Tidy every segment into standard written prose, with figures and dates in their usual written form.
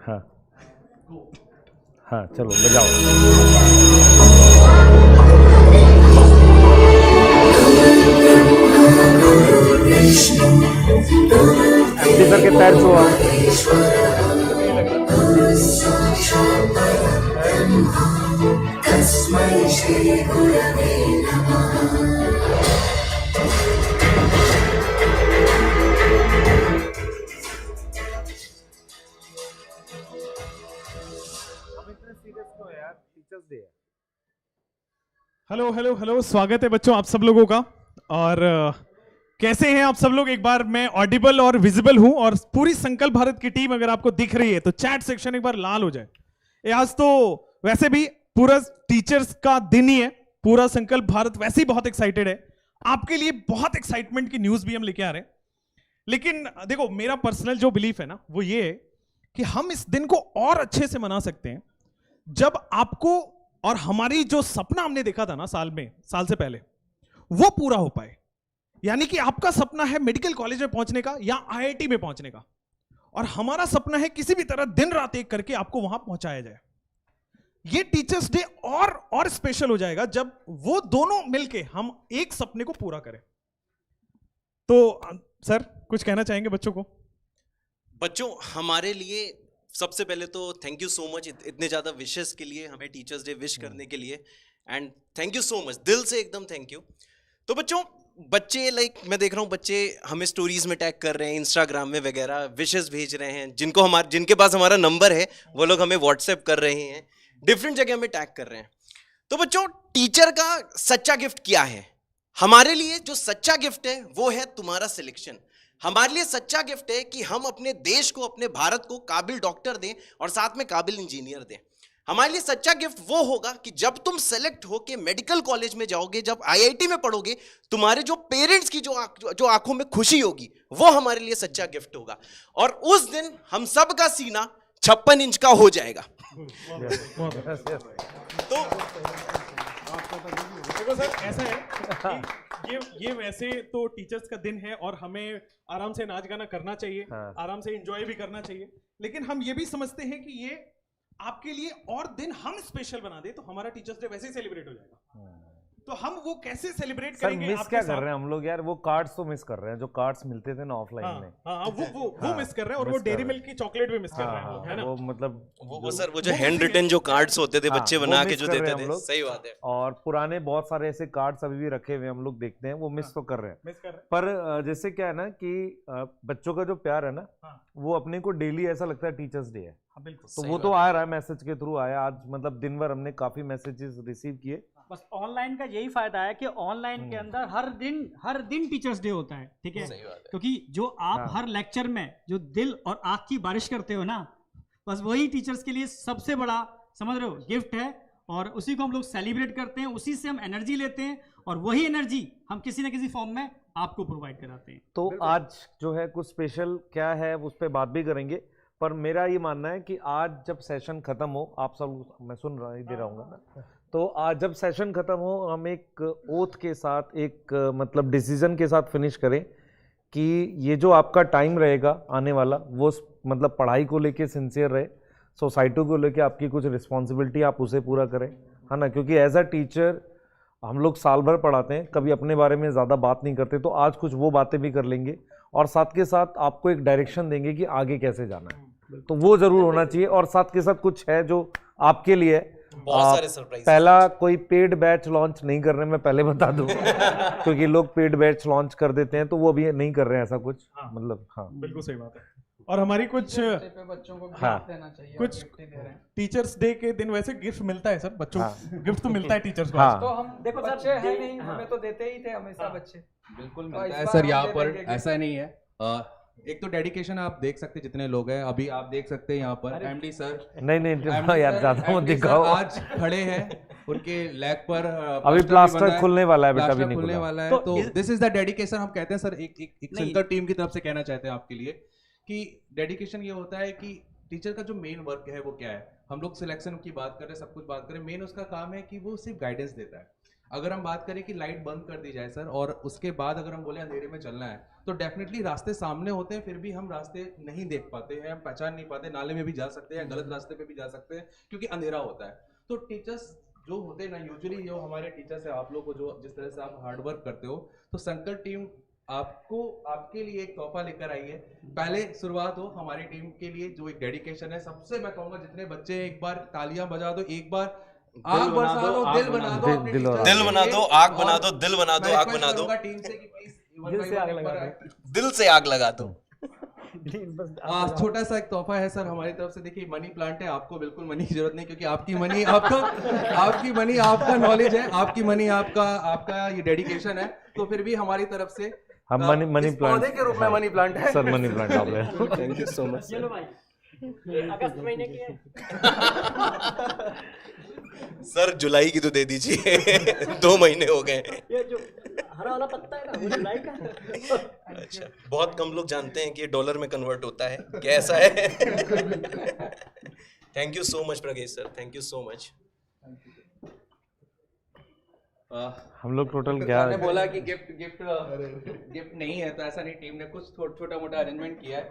हाँ हाँ, चलो बजाओ। एमडी सर के पैर छुआ। हेलो हेलो हेलो, स्वागत है बच्चों आप सब लोगों का। और कैसे हैं आप सब लोग? एक बार मैं ऑडिबल और विजिबल हूं, और पूरी संकल्प भारत की टीम अगर आपको दिख रही है तो चैट सेक्शन एक बार लाल हो जाए। आज तो वैसे भी पूरा टीचर्स का दिन ही है, पूरा संकल्प भारत वैसे ही बहुत एक्साइटेड है। आपके लिए बहुत एक्साइटमेंट की न्यूज भी हम लेके आ रहे हैं। लेकिन देखो, मेरा पर्सनल जो बिलीफ है ना, वो ये है कि हम इस दिन को और अच्छे से मना सकते हैं जब आपको और हमारी जो सपना हमने देखा था ना साल से पहले, वो पूरा हो पाए। यानी कि आपका सपना है मेडिकल कॉलेज में पहुंचने का या आईआईटी में पहुंचने का, और हमारा सपना है किसी भी तरह दिन रात एक करके आपको वहां पहुंचाया जाए। ये टीचर्स डे और स्पेशल हो जाएगा जब वो दोनों मिलके हम एक सपने को पूरा करें। तो सर कुछ कहना चाहेंगे बच्चों को? बच्चों, हमारे लिए सबसे पहले तो थैंक यू सो मच इतने ज़्यादा विशेस के लिए, हमें टीचर्स डे विश करने के लिए। And thank you so much, दिल से एकदम थैंक यू। तो बच्चों, बच्चे मैं देख रहा हूँ बच्चे हमें स्टोरीज में टैग कर रहे हैं, इंस्टाग्राम में वगैरह विशेस भेज रहे हैं। जिनके पास हमारा नंबर है वो लोग हमें व्हाट्सएप कर रहे हैं, डिफरेंट जगह हमें टैग कर रहे हैं। तो बच्चों, टीचर का सच्चा गिफ्ट क्या है? हमारे लिए जो सच्चा गिफ्ट है वो है तुम्हारा सिलेक्शन। हमारे लिए सच्चा गिफ्ट है कि हम अपने देश को, अपने भारत को काबिल डॉक्टर दें और साथ में काबिल इंजीनियर दें। हमारे लिए सच्चा गिफ्ट वो होगा कि जब तुम सेलेक्ट होके मेडिकल कॉलेज में जाओगे, जब आईआईटी में पढ़ोगे, तुम्हारे जो पेरेंट्स की जो आंखों में खुशी होगी, वो हमारे लिए सच्चा गिफ्ट होगा। और उस दिन हम सब का सीना 56 इंच का हो जाएगा। तो देखो सर, ऐसा है कि ये वैसे तो टीचर्स का दिन है और हमें आराम से नाच गाना करना चाहिए, आराम से एंजॉय भी करना चाहिए। लेकिन हम ये भी समझते हैं कि ये आपके लिए और दिन हम स्पेशल बना दे तो हमारा टीचर्स डे वैसे ही सेलिब्रेट हो जाएगा। तो हम वो कैसे सेलिब्रेट करेंगे? मिस क्या कर रहे हैं हम लोग यार? वो कार्ड्स तो मिस कर रहे हैं, जो कार्ड्स मिलते थे ना ऑफलाइन में। वो मिस कर रहे हैं, और वो डेयरी मिल्क की चॉकलेट भी मिस कर रहे हैं, है ना? वो मतलब वो सर, वो जो हैंड रिटन जो कार्ड्स होते थे, बच्चे बना के जो देते थे, सही बात है। और पुराने बहुत सारे ऐसे कार्ड्स अभी भी रखे हुए हम लोग देखते हैं, वो मिस तो कर रहे हैं। पर जैसे क्या है ना कि बच्चों का जो प्यार है ना, वो अपने को डेली ऐसा लगता है टीचर्स डे है। तो वो तो आ रहा है, मैसेज के थ्रू आया आज, मतलब दिन भर हमने काफी मैसेजेस रिसीव किए। बस ऑनलाइन का यही फायदा है कि ऑनलाइन के अंदर हर दिन टीचर्स डे होता है, ठीक है? क्योंकि जो आप हर लेक्चर में जो दिल और आंख की बारिश करते हो ना, बस वही टीचर्स के लिए सबसे बड़ा, समझ रहे हो, गिफ्ट है। और उसी को हम लोग सेलिब्रेट करते हैं, उसी से हम एनर्जी लेते हैं, और वही एनर्जी हम किसी ना किसी फॉर्म में आपको प्रोवाइड कराते हैं। तो आज जो है कुछ स्पेशल क्या है उस पर बात भी करेंगे। पर मेरा ये मानना है कि आज जब सेशन खत्म हो, आप सब, मैं सुन रहा ही दे रहा हूँ ना, तो आज जब सेशन खत्म हो, हम एक ओथ के साथ, एक मतलब डिसीजन के साथ फिनिश करें कि ये जो आपका टाइम रहेगा आने वाला, वो मतलब पढ़ाई को लेके सिंसियर रहे, सोसाइटी को लेके आपकी कुछ रिस्पॉन्सिबिलिटी आप उसे पूरा करें, है ना? क्योंकि एज अ टीचर हम लोग साल भर पढ़ाते हैं, कभी अपने बारे में ज़्यादा बात नहीं करते, तो आज कुछ वो बातें भी कर लेंगे और साथ के साथ आपको एक डायरेक्शन देंगे कि आगे कैसे जाना है। तो वो जरूर होना चाहिए। और साथ के साथ कुछ है जो आपके लिए, बहुत सारे सरप्राइज। पहला कोई पेड बैच लॉन्च नहीं कर रहे, मैं पहले बता दूं क्योंकि लोग पेड बैच लॉन्च कर देते हैं, तो वो अभी नहीं कर रहे हैं ऐसा कुछ। मतलब बिल्कुल सही बात है। और हमारी कुछ बच्चों को गिफ्ट देना चाहिए, कुछ टीचर्स डे के दिन वैसे गिफ्ट मिलता है सर बच्चों को। गिफ्ट तो मिलता है टीचर्स को। तो हम देखो बच्चे है नहीं, हमें तो देते ही थे हमेशा बच्चे। बिल्कुल मिलता है सर, यहाँ पर ऐसा नहीं है। एक तो डेडिकेशन आप देख सकते जितने लोग हैं, अभी आप देख सकते हैं यहाँ पर एमडी सर। नहीं यार, ज्यादा मत दिखाओ। आज खड़े हैं, उनके लेग पर अभी प्लास्टर खुलने वाला है बेटा, प्लास्टर खुलने वाला है। तो दिस इज द डेडिकेशन हम कहते हैं सर। एक सेंटर टीम की तरफ से कहना चाहते हैं आपके लिए कि डेडिकेशन ये होता है कि टीचर का जो मेन वर्क है वो क्या है। हम लोग सिलेक्शन की बात करें, सब कुछ बात करें, मेन उसका काम है कि वो सिर्फ गाइडेंस देता है। अगर हम बात करें कि लाइट बंद कर दी जाए सर, और उसके बाद अगर हम बोले अंधेरे में चलना है, तो डेफिनेटली रास्ते सामने होते हैं, फिर भी हम रास्ते नहीं देख पाते हैं, हम पहचान नहीं पाते, नाले में भी जा सकते हैं, गलत रास्ते पे भी जा सकते हैं क्योंकि अंधेरा होता है। तो टीचर्स जो होते हैं ना, यूजुअली जो हमारे टीचर्स है, आप लोग को जो जिस तरह से आप हार्ड वर्क करते हो, तो संकल्प टीम आपको आपके लिए एक तोहफा लेकर आई है। पहले शुरुआत हो हमारी टीम के लिए, जो एक डेडिकेशन है, सबसे मैं कहूंगा जितने बच्चे एक बार तालियां बजा दो, एक बार आग बरसा दो, दिल बना दो, अपने दिल टीचर्स दिल के बना लिए। दो, आग बना दो, दिल बना दो, मैं आग request बना दो, करूंगा टीम से कि प्लीज दिल से आग लगा दो। दिल से आग लगा दो। छोटा सा एक तोहफा है सर हमारी तरफ से। देखिए मनी प्लांट है, आपको बिल्कुल मनी की जरूरत नहीं, क्योंकि आपकी मनी आपका नॉलेज है, आपकी मनी आपका ये डेडिकेशन है। तो फिर भी हमारी तरफ से हम मनी इस प्लांट पौधे के रूप में मनी प्लांट है सर, मनी प्लांट आप ले। Thank you so much. चलो भाई, अगस्त महीने की है। सर जुलाई की तो दे दीजिए 2 महीने हो गए। ये जो हरा वाला पत्ता है ना, वो जुलाई का। अच्छा, बहुत कम लोग जानते हैं कि ये डॉलर में कन्वर्ट होता है, कैसा है। Thank you so much Pragesh sir, thank you so much. हम लोग टोटल क्या ने बोला कि गिफ्ट नहीं है, तो ऐसा नहीं, टीम ने कुछ छोटा मोटा अरेंजमेंट किया है,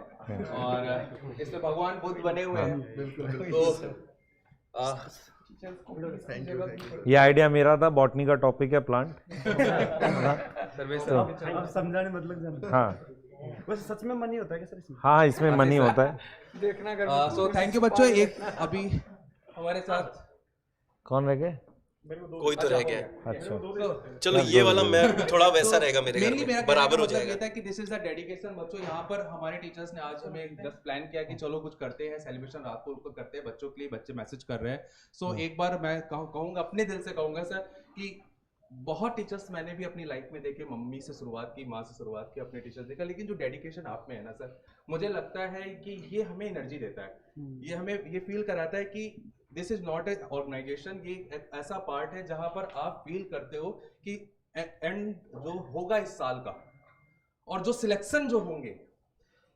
और इसमें भगवान बुद्ध बने हुए हैं। तो ये आइडिया मेरा था, बॉटनी का टॉपिक है प्लांट। समझाने मतलब जाना। हाँ वैसे सच में मनी होता है क्या सर इसमें? हाँ, इसमें मनी होता है। देखना कर। सो थैंक यू बच्चों। एक अभी हमारे साथ कौन रह गए? कोई तो रह गया। अच्छा, चलो ये वाला मैं थोड़ा वैसा रहेगा मेरे घर मेनली मेरा में, बराबर हो मतलब जाएगा। ये था कि दिस इज द डेडिकेशन बच्चों। यहाँ पर हमारे टीचर्स ने आज हमें जस्ट प्लान किया कि चलो कुछ करते हैं, सेलिब्रेशन रात को करते हैं बच्चों के लिए, बच्चे मैसेज कर रहे हैं। सो एक बार मैं कहूँगा, अपने दिल से कहूँगा सर, कि बहुत टीचर्स मैंने भी अपनी लाइफ में देखे, मम्मी से शुरुआत की, माँ से शुरुआत की, अपने टीचर्स देखा, लेकिन जो डेडिकेशन आप में है ना सर, मुझे लगता है कि ये हमें एनर्जी देता है, ये हमें ये फील कराता है कि this is not a organization, ये एक ऐसा पार्ट है जहां पर आप फील करते हो कि एंड जो होगा इस साल का, और जो सिलेक्शन जो होंगे,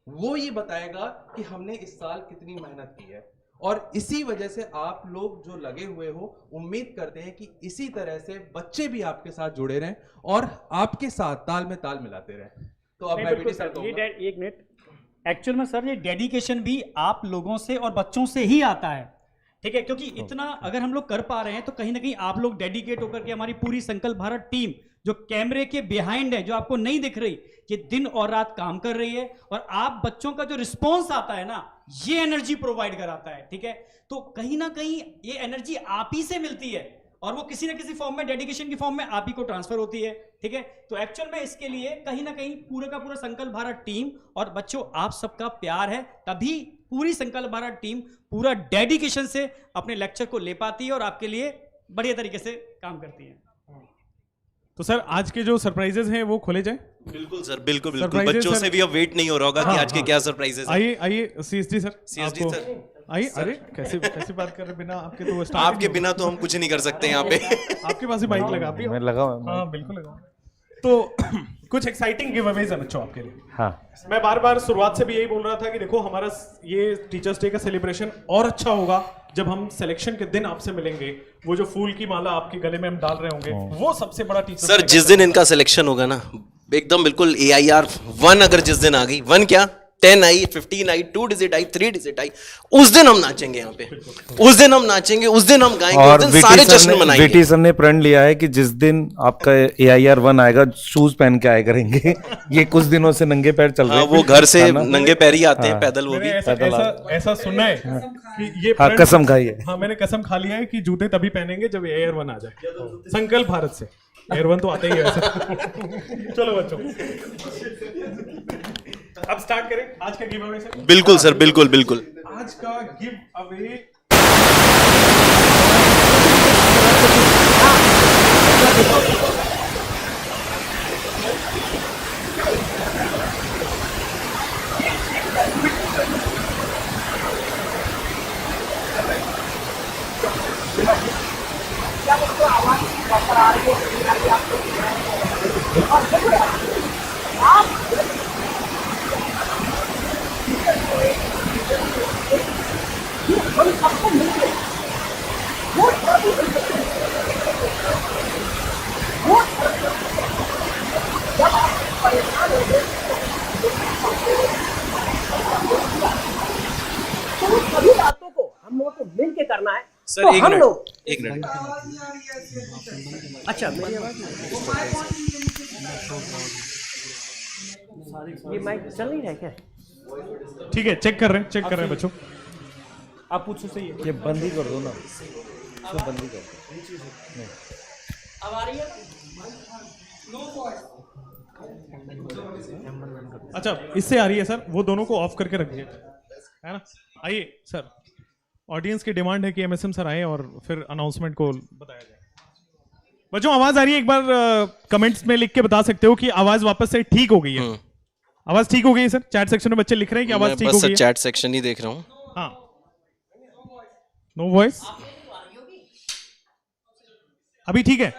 वो ये बताएगा कि हमने इस साल कितनी मेहनत की है। और इसी वजह से आप लोग जो लगे हुए हो, उम्मीद करते हैं कि इसी तरह से बच्चे भी आपके साथ जुड़े रहें और आपके साथ ताल में ताल मिलाते रहें। तो अब मैं भी सर कहूंगा, एक मिनट, एक्चुअल में सर ये डेडिकेशन भी आप लोगों से और बच्चों से ही आता है, ठीक है? क्योंकि इतना अगर हम लोग कर पा रहे हैं, तो कहीं ना कहीं आप लोग डेडिकेट होकर के, हमारी पूरी संकल्प भारत टीम जो कैमरे के बिहाइंड है, जो आपको नहीं दिख रही, ये दिन और रात काम कर रही है, और आप बच्चों का जो रिस्पॉन्स आता है ना, ये एनर्जी प्रोवाइड कराता है, ठीक है? तो कहीं ना कहीं ये एनर्जी आप ही से मिलती है, और वो किसी ना किसी फॉर्म में, डेडिकेशन की फॉर्म में आप ही को ट्रांसफर होती है, ठीक है? तो एक्चुअल में इसके लिए कहीं ना कहीं पूरा का पूरा संकल्प भारत टीम और बच्चों आप सबका प्यार है, तभी पूरी संकल्प भारत टीम पूरा डेडिकेशन से अपने लेक्चर को ले पाती है और आपके लिए बढ़िया तरीके से काम करती है। तो सर आज के जो सरप्राइजेस हैं वो खोले जाए। बिल्कुल सर, बिल्कुल बिल्कुल। Surprises, बच्चों सर। से भी अब वेट नहीं हो रहा होगा कि आज के क्या सरप्राइजेस हैं। आइए आइए सीएसडी सर, CSD आपको- सर। आइए। अरे कैसे बात कर रहे, बिना आपके तो वो start ही आपके नहीं बिना तो हम कुछ नहीं कर सकते यहाँ पे। होगा। आपके पास ही माइक लगा भी मैं लगा हुआ हूँ। हाँ बिल्कुल लगा। तो कुछ एक्साइटिंग गिव अवेज है बच्चों आपके लिए। हाँ, मैं बार बार शुरुआत से भी यही बोल रहा था कि देखो हमारा ये टीचर्स डे का सेलिब्रेशन और अच्छा होगा जब हम सिलेक्शन के दिन आपसे मिलेंगे। वो जो फूल की माला आपके गले में हम डाल रहे होंगे, वो सबसे बड़ा टीचर सर जिस दिन इनका सिलेक्शन होगा ना, एकदम बिल्कुल AIR 1 अगर जिस दिन आ गई, 1 क्या 10 आई, 15 आई, 2 डिजिट आई, 3 डिजिट आई, उस दिन हम नाचेंगे यहाँ पे, उस दिन हम नाचेंगे, उस दिन हम गाएंगे, और उस दिन सारे जश्न मनाएंगे। VT सर ने प्रण लिया है कि जिस दिन आपका AIR 1 आएगा, शूज पहन के आए करेंगे। ये कुछ दिनों से नंगे पैर चल रहे हाँ, हैं। वो घर से है ना? नंगे पैर ही आते हैं, हाँ। पैदल वो भी। ऐसा सुना है कि ये हाँ, प्रण- कसम खाई है। हाँ मैंने कसम खा लिया है कि जूते तभी पहनेंगे जब AIR 1 आ जाए, संकल्प भारत से। AIR 1 तो आता ही है वैसे। चलो बच्चों अब स्टार्ट करें आज का गिव अवे से। बिल्कुल सर, बिल्कुल बिल्कुल। आज का गिव अवे सभी बातों को हम लोगों को मिल के करना है। सर तो एक हम मिनट, लोग एक मिनट। अच्छा मेरी आवाज ये माइक चल नहीं रहा है क्या? ठीक है, चेक कर रहे हैं बच्चों। आप पूछो सही है। ये बंद ही कर दो ना, इसको बंद ही कर दो। अब आ रही है? अच्छा, इससे आ रही है सर, वो दोनों को ऑफ करके रखिए, है ना। आइए सर, ऑडियंस की डिमांड है कि एमएसएम सर आए और फिर अनाउंसमेंट को बताया जाए। बच्चों आवाज आ रही है? एक बार कमेंट्स में लिख के बता सकते हो कि आवाज वापस से ठीक हो गई है। आवाज ठीक हो गई है सर? चैट सेक्शन में बच्चे लिख रहे हैं कि आवाज ठीक हो गई है। चैट सेक्शन ही देख रहा हूँ। हाँ, नो वॉइस अभी ठीक है?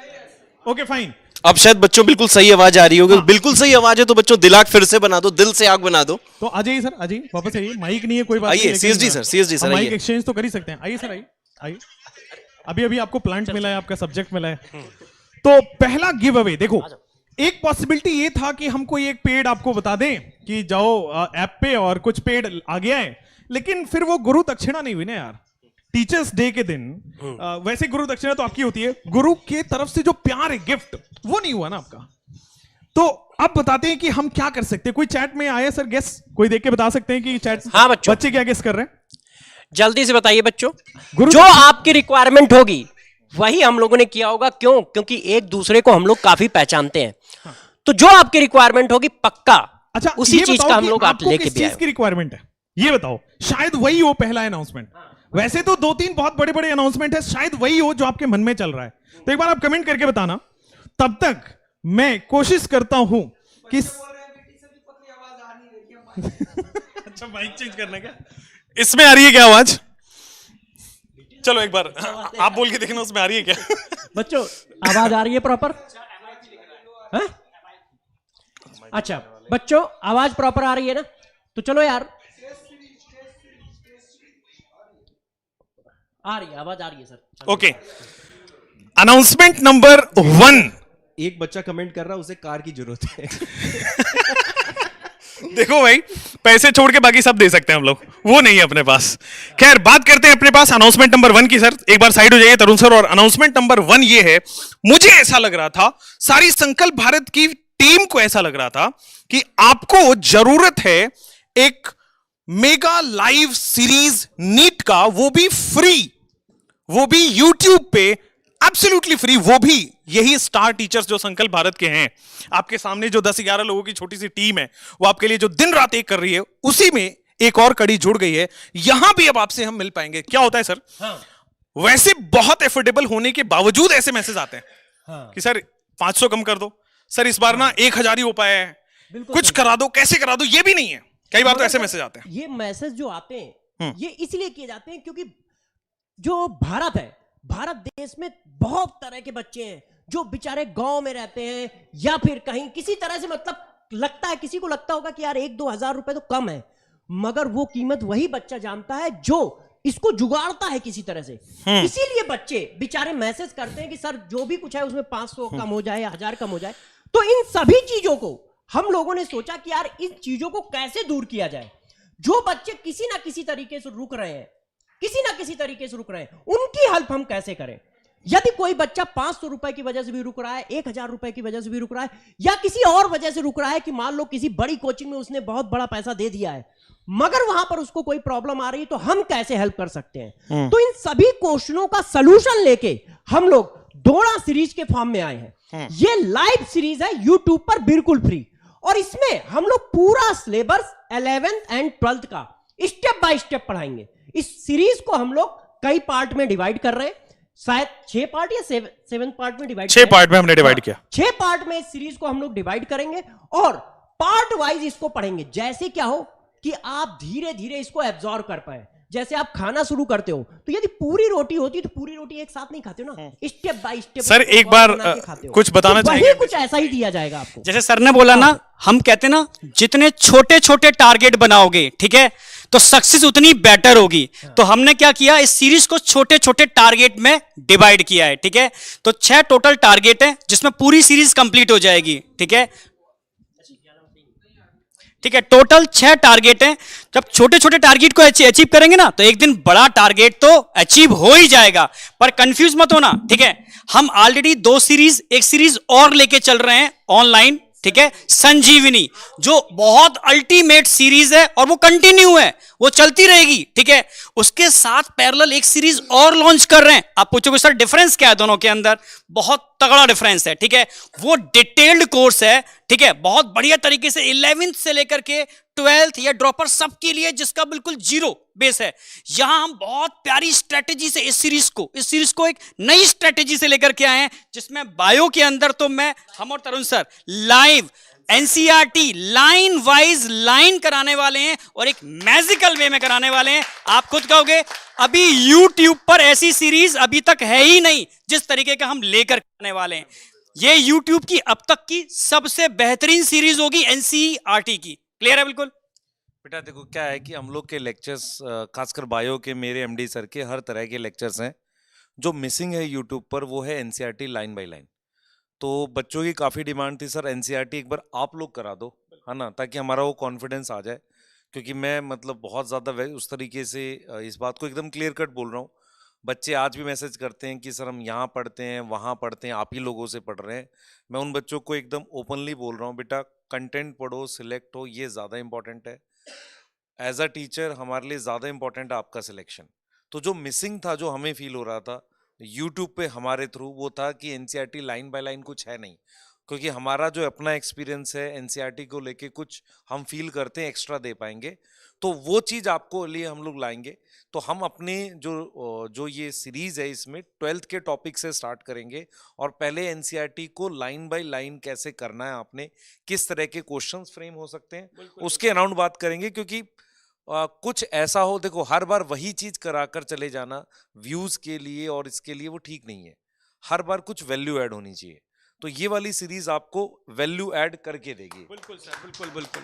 Okay fine. अब शायद बच्चों बिल्कुल सही आवाज आ रही होगी। बिल्कुल सही आवाज है तो बच्चों दिल आग फिर से बना दो, दिल से आग बना दो। तो आ जाइए सर, आ जाइए, वापस आइए। माइक नहीं है कोई बात नहीं, आइए लेकिन सीएसडी सर माइक आइए। एक्सचेंज तो कर ही सकते हैं। आइए सर, आइए। अभी आपको प्लांट मिला है, आपका सब्जेक्ट मिला है। तो पहला गिव अवे देखो, एक पॉसिबिलिटी ये था कि हम कोई एक पेड आपको बता दें कि जाओ ऐप पे और कुछ पेड आ गया है, लेकिन फिर वो गुरु दक्षिणा नहीं हुई ना यार। टीचर्स डे के दिन वैसे गुरु दक्षिणा तो आपकी होती है, गुरु के तरफ से जो प्यार है, गिफ्ट, वो नहीं हुआ ना आपका। तो अब बताते हैं कि हम क्या कर सकते हैं। कोई चैट में आया सर गेस? कोई देख के बता सकते हैं कि चैट हाँ बच्चों, बच्चे क्या गेस कर रहे हैं? जल्दी से बताइए बच्चों। गुरु जो आपकी रिक्वायरमेंट होगी वही हम लोगों ने किया होगा। क्यों? क्योंकि एक दूसरे को हम लोग काफी पहचानते हैं। तो जो आपकी रिक्वायरमेंट होगी पक्का अच्छा उसी ये चीज बताओ का हम कि लोग आप आपको लेके किस भी चीज आए। की रिक्वायरमेंट है ये बताओ। शायद वही हो पहला अनाउंसमेंट। वैसे तो 2-3 बहुत बड़े बड़े अनाउंसमेंट है, शायद वही हो जो आपके मन में चल रहा है। तो एक बार आप कमेंट करके बताना। तब तक मैं कोशिश करता हूं कि अच्छा माइक चेंज करना क्या? इसमें आ रही है क्या आवाज? चलो एक बार आप बोल के देखना उसमें आ रही है क्या? बच्चों आवाज आ रही है प्रॉपर? अच्छा बच्चों आवाज प्रॉपर आ रही है ना? तो चलो यार, आ रही है आवाज, आ रही है सर। Okay, announcement number 1। एक बच्चा कमेंट कर रहा है उसे कार की जरूरत है। देखो भाई, पैसे छोड़ के बाकी सब दे सकते हैं हम लोग, वो नहीं है अपने पास। खैर बात करते हैं अपने पास अनाउंसमेंट नंबर 1 की। सर एक बार साइड हो जाइए तरुण सर। और अनाउंसमेंट नंबर 1 ये है, मुझे ऐसा लग रहा था, सारी संकल्प भारत की टीम को ऐसा लग रहा था कि आपको जरूरत है एक मेगा लाइव सीरीज नीट का, वो भी फ्री, वो भी यूट्यूब पे एब्सोल्युटली फ्री, वो भी यही स्टार टीचर्स जो संकल्प भारत के हैं। आपके सामने जो 10-11 लोगों की छोटी सी टीम है, वो आपके लिए जो दिन रात एक कर रही है, उसी में एक और कड़ी जुड़ गई है। यहां भी अब आपसे हम मिल पाएंगे। क्या होता है सर, वैसे बहुत एफोर्डेबल होने के बावजूद ऐसे मैसेज आते हैं कि सर 500 कम कर दो, सर इस बार ना 1000 ही हो पाया है, कुछ करा दो, कैसे करा दो। ये भी नहीं है, कई बार तो ऐसे मैसेज आते हैं। ये मैसेज जो आते हैं ये इसलिए किए जाते हैं क्योंकि जो भारत है, भारत देश में बहुत तरह के बच्चे हैं जो बेचारे गांव में रहते हैं या फिर कहीं किसी तरह से, मतलब लगता है किसी को लगता होगा कि यार 1-2 हजार रुपए तो कम है, मगर वो कीमत वही बच्चा जानता है जो इसको जुगाड़ता है किसी तरह से। इसीलिए बच्चे बेचारे मैसेज करते हैं कि सर जो भी कुछ है उसमें 500 कम हो जाए, 1000 कम हो जाए। तो इन सभी चीजों को हम लोगों ने सोचा कि यार इन चीजों को कैसे दूर किया जाए। जो बच्चे किसी ना किसी तरीके से रुक रहे हैं, किसी ना किसी तरीके से रुक रहे हैं, उनकी हेल्प हम कैसे करें। यदि कोई बच्चा 500 रुपए की वजह से भी रुक रहा है, 1000 रुपए की वजह से भी रुक रहा है, या किसी और वजह से रुक रहा है कि मान लो किसी बड़ी कोचिंग में उसने बहुत बड़ा पैसा दे दिया है, मगर वहां पर उसको कोई प्रॉब्लम आ रही है, तो हम कैसे हेल्प कर सकते हैं। तो इन सभी क्वेश्चनों का सलूशन लेके हम लोग दोड़ा सीरीज के फॉर्म में आए हैं। ये लाइव सीरीज है यूट्यूब पर, बिल्कुल फ्री, और इसमें हम लोग पूरा सिलेबस 11th एंड 12th का स्टेप बाय स्टेप पढ़ाएंगे। इस सीरीज को हम लोग कई पार्ट में डिवाइड कर रहे हैं, शायद 6 पार्ट या 7 पार्ट में डिवाइड, 6 पार्ट में हमने डिवाइड किया। 6 पार्ट में इस सीरीज को हम लोग डिवाइड करेंगे और पार्ट वाइज इसको पढ़ेंगे। जैसे क्या हो कि आप धीरे धीरे इसको एब्जॉर्ब कर पाए। जैसे आप खाना शुरू करते हो तो यदि पूरी रोटी होती तो पूरी रोटी एक साथ नहीं खाते हो ना, स्टेप बाय स्टेप। सर एक बार कुछ बताना चाहेंगे? कुछ ऐसा ही दिया जाएगा आपको। जैसे सर ने बोला ना, हम कहते ना जितने छोटे छोटे टारगेट बनाओगे, ठीक है, तो सक्सेस उतनी बेटर होगी। तो हमने क्या किया, इस सीरीज को छोटे छोटे टारगेट में डिवाइड किया है, ठीक है। तो 6 टोटल टारगेट है जिसमें पूरी सीरीज कंप्लीट हो जाएगी, ठीक है। ठीक है, टोटल 6 टारगेट हैं। जब छोटे छोटे टारगेट को अचीव करेंगे ना, तो एक दिन बड़ा टारगेट तो अचीव हो ही जाएगा। पर कंफ्यूज मत होना, ठीक है। हम ऑलरेडी 2 सीरीज, एक सीरीज और लेके चल रहे हैं ऑनलाइन, ठीक है, संजीवनी, जो बहुत अल्टीमेट सीरीज है और वो कंटिन्यू है, वो चलती रहेगी, ठीक है। उसके साथ पैरेलल एक सीरीज और लॉन्च कर रहे हैं। आप पूछोगे सर डिफरेंस क्या है दोनों के अंदर? बहुत तगड़ा डिफरेंस है, ठीक है। वो डिटेल्ड कोर्स है, ठीक है, बहुत बढ़िया तरीके से 11th से लेकर के 12th या ड्रॉपर सबके लिए, जिसका बिल्कुल जीरो बेस है। यहां हम बहुत प्यारी स्ट्रेटेजी से इस सीरीज को एक नई स्ट्रेटेजी से लेकर के आए हैं, जिसमें बायो के अंदर तो हम और Tarun sir live NCERT line wise line कराने वाले हैं और एक मैजिकल वे में कराने वाले हैं। आप खुद कहोगे अभी YouTube पर ऐसी सीरीज अभी तक है ही नहीं जिस तरीके का हम लेकर आने वाले हैं। ये YouTube की अब तक की सबसे बेहतरीन सीरीज होगी एनसीईआरटी की। क्लियर है बिल्कुल? बेटा देखो क्या है कि हम लोग के लेक्चर्स, खासकर बायो के मेरे एमडी सर के हर तरह के लेक्चर्स हैं। जो मिसिंग है यूट्यूब पर वो है एनसीईआरटी लाइन बाय लाइन। तो बच्चों की काफ़ी डिमांड थी, सर एनसीईआरटी एक बार आप लोग करा दो, है ना, ताकि हमारा वो कॉन्फिडेंस आ जाए। क्योंकि मैं मतलब बहुत ज़्यादा उस तरीके से इस बात को एकदम क्लियर कट बोल रहा हूँ। बच्चे आज भी मैसेज करते हैं कि सर हम यहाँ पढ़ते हैं, वहाँ पढ़ते हैं, आप ही लोगों से पढ़ रहे हैं। मैं उन बच्चों को एकदम ओपनली बोल रहा हूँ, बेटा कंटेंट पढ़ो, सिलेक्ट हो, ये ज़्यादा इंपॉर्टेंट है। एज अ टीचर हमारे लिए ज़्यादा इंपॉर्टेंट है आपका सिलेक्शन। तो जो मिसिंग था, जो हमें फील हो रहा था यूट्यूब पे हमारे थ्रू, वो था कि एनसीईआरटी लाइन बाय लाइन कुछ है नहीं। क्योंकि हमारा जो अपना एक्सपीरियंस है एनसीईआरटी को लेके, कुछ हम फील करते हैं एक्स्ट्रा दे पाएंगे, तो वो चीज़ आपको लिए हम लोग लाएंगे। तो हम अपने जो ये सीरीज़ है इसमें 12th के टॉपिक से स्टार्ट करेंगे और पहले एनसीईआरटी को लाइन बाय लाइन कैसे करना है, आपने किस तरह के क्वेश्चंस फ्रेम हो सकते हैं, उसके अराउंड बात करेंगे। क्योंकि कुछ ऐसा हो, देखो हर बार वही चीज़ कराकर चले जाना व्यूज़ के लिए और इसके लिए वो ठीक नहीं है। हर बार कुछ वैल्यू ऐड होनी चाहिए। तो ये वाली सीरीज आपको वैल्यू ऐड करके देगी। बिल्कुल सर, बिल्कुल बिल्कुल।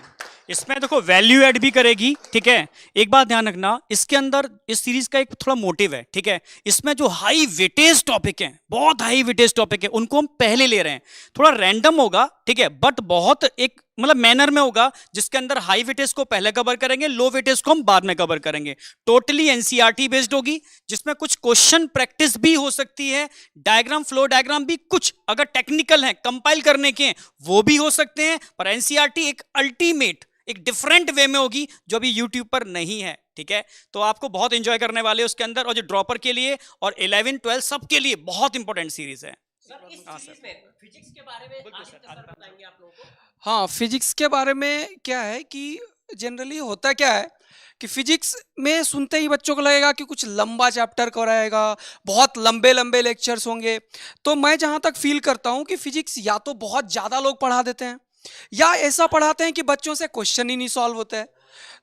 इसमें देखो वैल्यू ऐड भी करेगी, ठीक है। एक बात ध्यान रखना, इसके अंदर इस सीरीज का एक थोड़ा मोटिव है, ठीक है। इसमें जो हाई वेटेज टॉपिक हैं, बहुत हाई वेटेज टॉपिक है, उनको हम पहले ले रहे हैं। थोड़ा रैंडम होगा, ठीक है, बट बहुत एक मतलब मैनर में होगा, जिसके अंदर हाई वेटेज को पहले कवर करेंगे, लो वेटेज को हम बाद में कवर करेंगे। टोटली एनसीईआरटी बेस्ड होगी, जिसमें कुछ क्वेश्चन प्रैक्टिस भी हो सकती है, डायग्राम, फ्लो डायग्राम भी कुछ अगर टेक्निकल है, कंपाइल करने के वो भी हो सकते हैं। पर एनसीईआरटी एक अल्टीमेट, एक डिफरेंट वे में होगी, जो अभी यूट्यूब पर नहीं है, ठीक है। तो आपको बहुत एंजॉय करने वाले उसके अंदर, और जो ड्रॉपर के लिए और 11 12 सबके लिए बहुत इंपॉर्टेंट सीरीज है। सर इस सीरीज में फिजिक्स के बारे में आदित्य सर बताएंगे आप लोगों को। हाँ, फिजिक्स के बारे में क्या है कि जनरली होता क्या है कि फिजिक्स में सुनते ही बच्चों को लगेगा कि कुछ लंबा चैप्टर कराएगा, बहुत लंबे लंबे लेक्चर्स होंगे। तो मैं जहाँ तक फील करता हूँ कि फिजिक्स या तो बहुत ज़्यादा लोग पढ़ा देते हैं, या ऐसा पढ़ाते हैं कि बच्चों से क्वेश्चन ही नहीं सॉल्व होते हैं।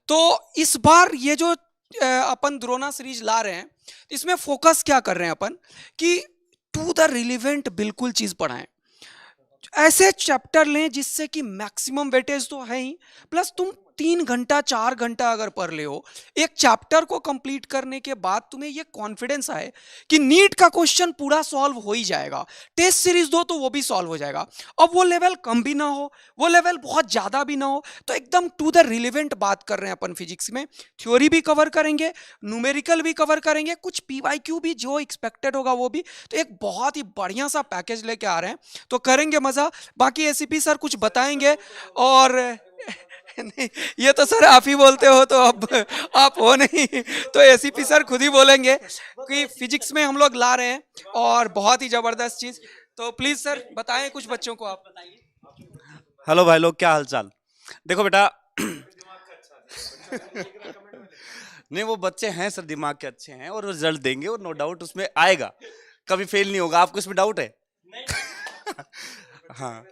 तो इस बार ये जो अपन द्रोणा सीरीज ला रहे हैं, इसमें फोकस क्या कर रहे हैं अपन कि टू द रिलेवेंट बिल्कुल चीज़ पढ़ाएं। ऐसे चैप्टर लें जिससे कि मैक्सिमम वेटेज तो है ही, प्लस तुम 3 घंटा 4 घंटा अगर पढ़ ले हो एक चैप्टर को कंप्लीट करने के बाद, तुम्हें ये कॉन्फिडेंस आए कि नीट का क्वेश्चन पूरा सॉल्व हो ही जाएगा, टेस्ट सीरीज दो तो वो भी सॉल्व हो जाएगा। अब वो लेवल कम भी ना हो, वो लेवल बहुत ज़्यादा भी ना हो, तो एकदम टू द रिलेवेंट बात कर रहे हैं अपन फिजिक्स में। थ्योरी भी कवर करेंगे, न्यूमेरिकल भी कवर करेंगे, कुछ PYQ भी जो एक्सपेक्टेड होगा वो भी। तो एक बहुत ही बढ़िया सा पैकेज लेके आ रहे हैं, तो करेंगे मज़ा। बाकी ACP सर कुछ बताएंगे, और नहीं ये तो सर आप ही बोलते हो, तो अब आप हो नहीं, तो ACP सर खुद ही बोलेंगे कि फिजिक्स में हम लोग ला रहे हैं और बहुत ही जबरदस्त चीज। तो प्लीज सर बताएं कुछ बच्चों को, आप बताइए। हेलो भाई लोग, क्या हालचाल? देखो बेटा नहीं, वो बच्चे हैं सर, दिमाग के अच्छे हैं और रिजल्ट देंगे, और नो डाउट उसमें आएगा, कभी फेल नहीं होगा। आपको इसमें डाउट है? हाँ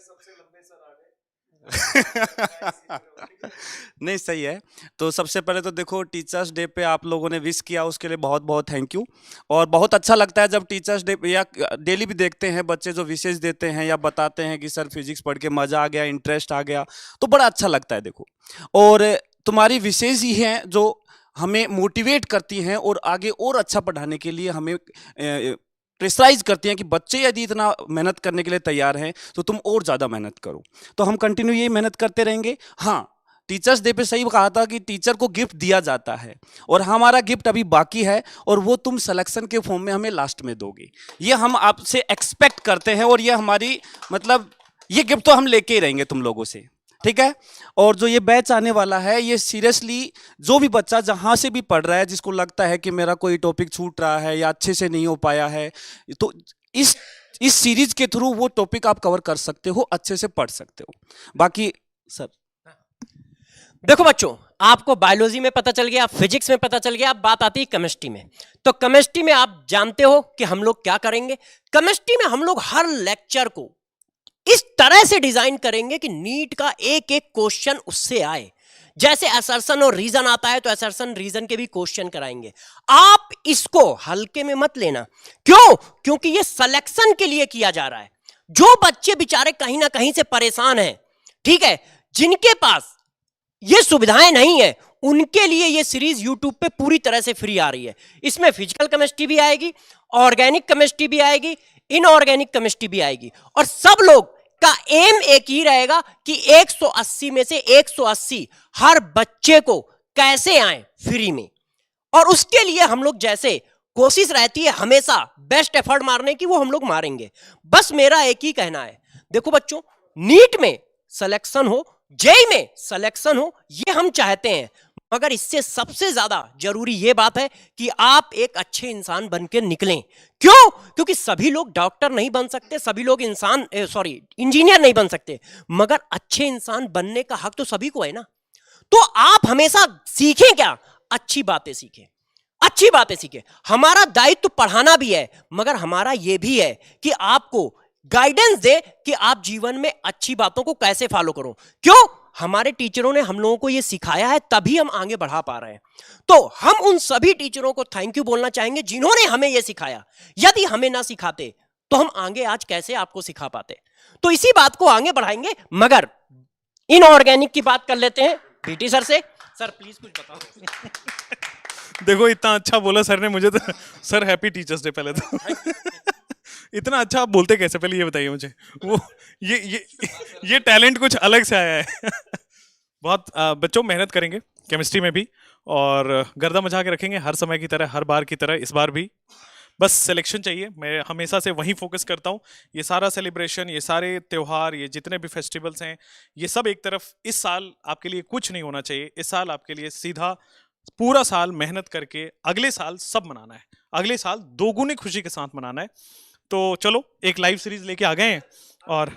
नहीं, सही है। तो सबसे पहले तो देखो, टीचर्स डे पे आप लोगों ने विश किया, उसके लिए बहुत बहुत थैंक यू। और बहुत अच्छा लगता है जब टीचर्स डे या डेली भी देखते हैं बच्चे जो विशेष देते हैं या बताते हैं कि सर फिजिक्स पढ़ के मज़ा आ गया, इंटरेस्ट आ गया, तो बड़ा अच्छा लगता है। देखो, और तुम्हारी विशेष ही हैं जो हमें मोटिवेट करती हैं और आगे और अच्छा पढ़ाने के लिए हमें प्रेशराइज करती हैं कि बच्चे यदि इतना मेहनत करने के लिए तैयार हैं तो तुम और ज़्यादा मेहनत करो। तो हम कंटिन्यू यही मेहनत करते रहेंगे। हाँ, टीचर्स डे पे सही कहा था कि टीचर को गिफ्ट दिया जाता है और हमारा गिफ्ट अभी बाकी है और वो तुम सिलेक्शन के फॉर्म में हमें लास्ट में दोगे। ये हम आपसे एक्सपेक्ट करते हैं और ये हमारी मतलब ये गिफ्ट तो हम लेके ही रहेंगे तुम लोगों से, ठीक है। और जो ये बैच आने वाला है ये सीरियसली जो भी बच्चा जहाँ से भी पढ़ रहा है जिसको लगता है कि मेरा कोई टॉपिक छूट रहा है या अच्छे से नहीं हो पाया है, तो इस सीरीज के थ्रू वो टॉपिक आप कवर कर सकते हो, अच्छे से पढ़ सकते हो। बाकी सर देखो बच्चों, आपको बायोलॉजी में पता चल गया, फिजिक्स में पता चल गया, अब बात आती है केमिस्ट्री में। तो केमिस्ट्री में आप जानते हो कि हम लोग क्या करेंगे। केमिस्ट्री में हम लोग हर लेक्चर को इस तरह से डिजाइन करेंगे कि नीट का एक एक क्वेश्चन उससे आए। जैसे असर्शन और रीजन आता है तो असर्शन रीजन के भी क्वेश्चन कराएंगे। आप इसको हल्के में मत लेना। क्यों? क्योंकि ये सिलेक्शन के लिए किया जा रहा है। जो बच्चे बेचारे कहीं ना कहीं से परेशान हैं, ठीक है, जिनके पास ये सुविधाएं नहीं है, उनके लिए ये सीरीज YouTube पे पूरी तरह से फ्री आ रही है। इसमें फिजिकल केमिस्ट्री भी आएगी, ऑर्गेनिक केमिस्ट्री भी आएगी, इनऑर्गेनिक केमिस्ट्री भी आएगी, और सब लोग का एम एक ही रहेगा कि 180 में से 180 हर बच्चे को कैसे आए फ्री में। और उसके लिए हम लोग जैसे कोशिश रहती है हमेशा बेस्ट एफर्ट मारने की, वो हम लोग मारेंगे। बस मेरा एक ही कहना है, देखो बच्चों, नीट में सिलेक्शन हो, जेई में सिलेक्शन हो, ये हम चाहते हैं, मगर इससे सबसे ज्यादा जरूरी ये बात है कि आप एक अच्छे इंसान बन के निकलें। क्यों? क्योंकि सभी लोग डॉक्टर नहीं बन सकते, सभी लोग इंजीनियर नहीं बन सकते, मगर अच्छे इंसान बनने का हक तो सभी को है ना। तो आप हमेशा सीखें क्या? अच्छी बातें सीखें, अच्छी बातें सीखें। हमारा दायित्व तो पढ़ाना भी है, मगर हमारा यह भी है कि आपको गाइडेंस दे कि आप जीवन में अच्छी बातों को कैसे फॉलो करो। क्यों? हमारे टीचरों ने हम लोगों को यह सिखाया है, तभी हम आगे बढ़ा पा रहे हैं। तो हम उन सभी टीचरों को थैंक यू बोलना चाहेंगे जिन्होंने हमें यह सिखाया। यदि हमें ना सिखाते तो हम आगे आज कैसे आपको सिखा पाते। तो इसी बात को आगे बढ़ाएंगे। मगर इनऑर्गेनिक की बात कर लेते हैं पीटी सर से। सर प्लीज कुछ बताओ। देखो इतना अच्छा बोला सर ने मुझे, तो सर हैप्पी टीचर्स डे पहले तो। इतना अच्छा आप बोलते कैसे, पहले ये बताइए मुझे। वो ये टैलेंट कुछ अलग से आया है। बहुत बच्चों मेहनत करेंगे केमिस्ट्री में भी और गर्दा मचा के रखेंगे हर समय की तरह, हर बार की तरह इस बार भी। बस सिलेक्शन चाहिए, मैं हमेशा से वहीं फोकस करता हूँ। ये सारा सेलिब्रेशन, ये सारे त्यौहार, ये जितने भी फेस्टिवल्स हैं, ये सब एक तरफ। इस साल आपके लिए कुछ नहीं होना चाहिए, इस साल आपके लिए सीधा पूरा साल मेहनत करके अगले साल सब मनाना है, अगले साल दोगुनी खुशी के साथ मनाना है। तो चलो एक लाइव सीरीज लेके आ गए हैं और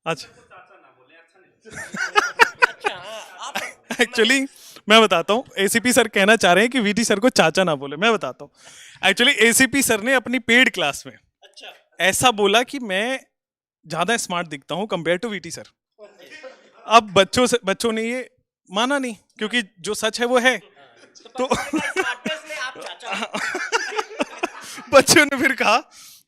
अच्छा एक्चुअली मैं बताता हूँ, एसीपी सर कहना चाह रहे हैं कि वीटी सर को चाचा ना बोले। मैं बताता हूँ, एक्चुअली एसीपी सर ने अपनी पेड क्लास में ऐसा बोला कि मैं ज्यादा स्मार्ट दिखता हूँ कंपेयर टू वीटी सर। अब बच्चों ने ये माना नहीं, क्योंकि जो सच है वो है। तो बच्चों ने फिर कहा,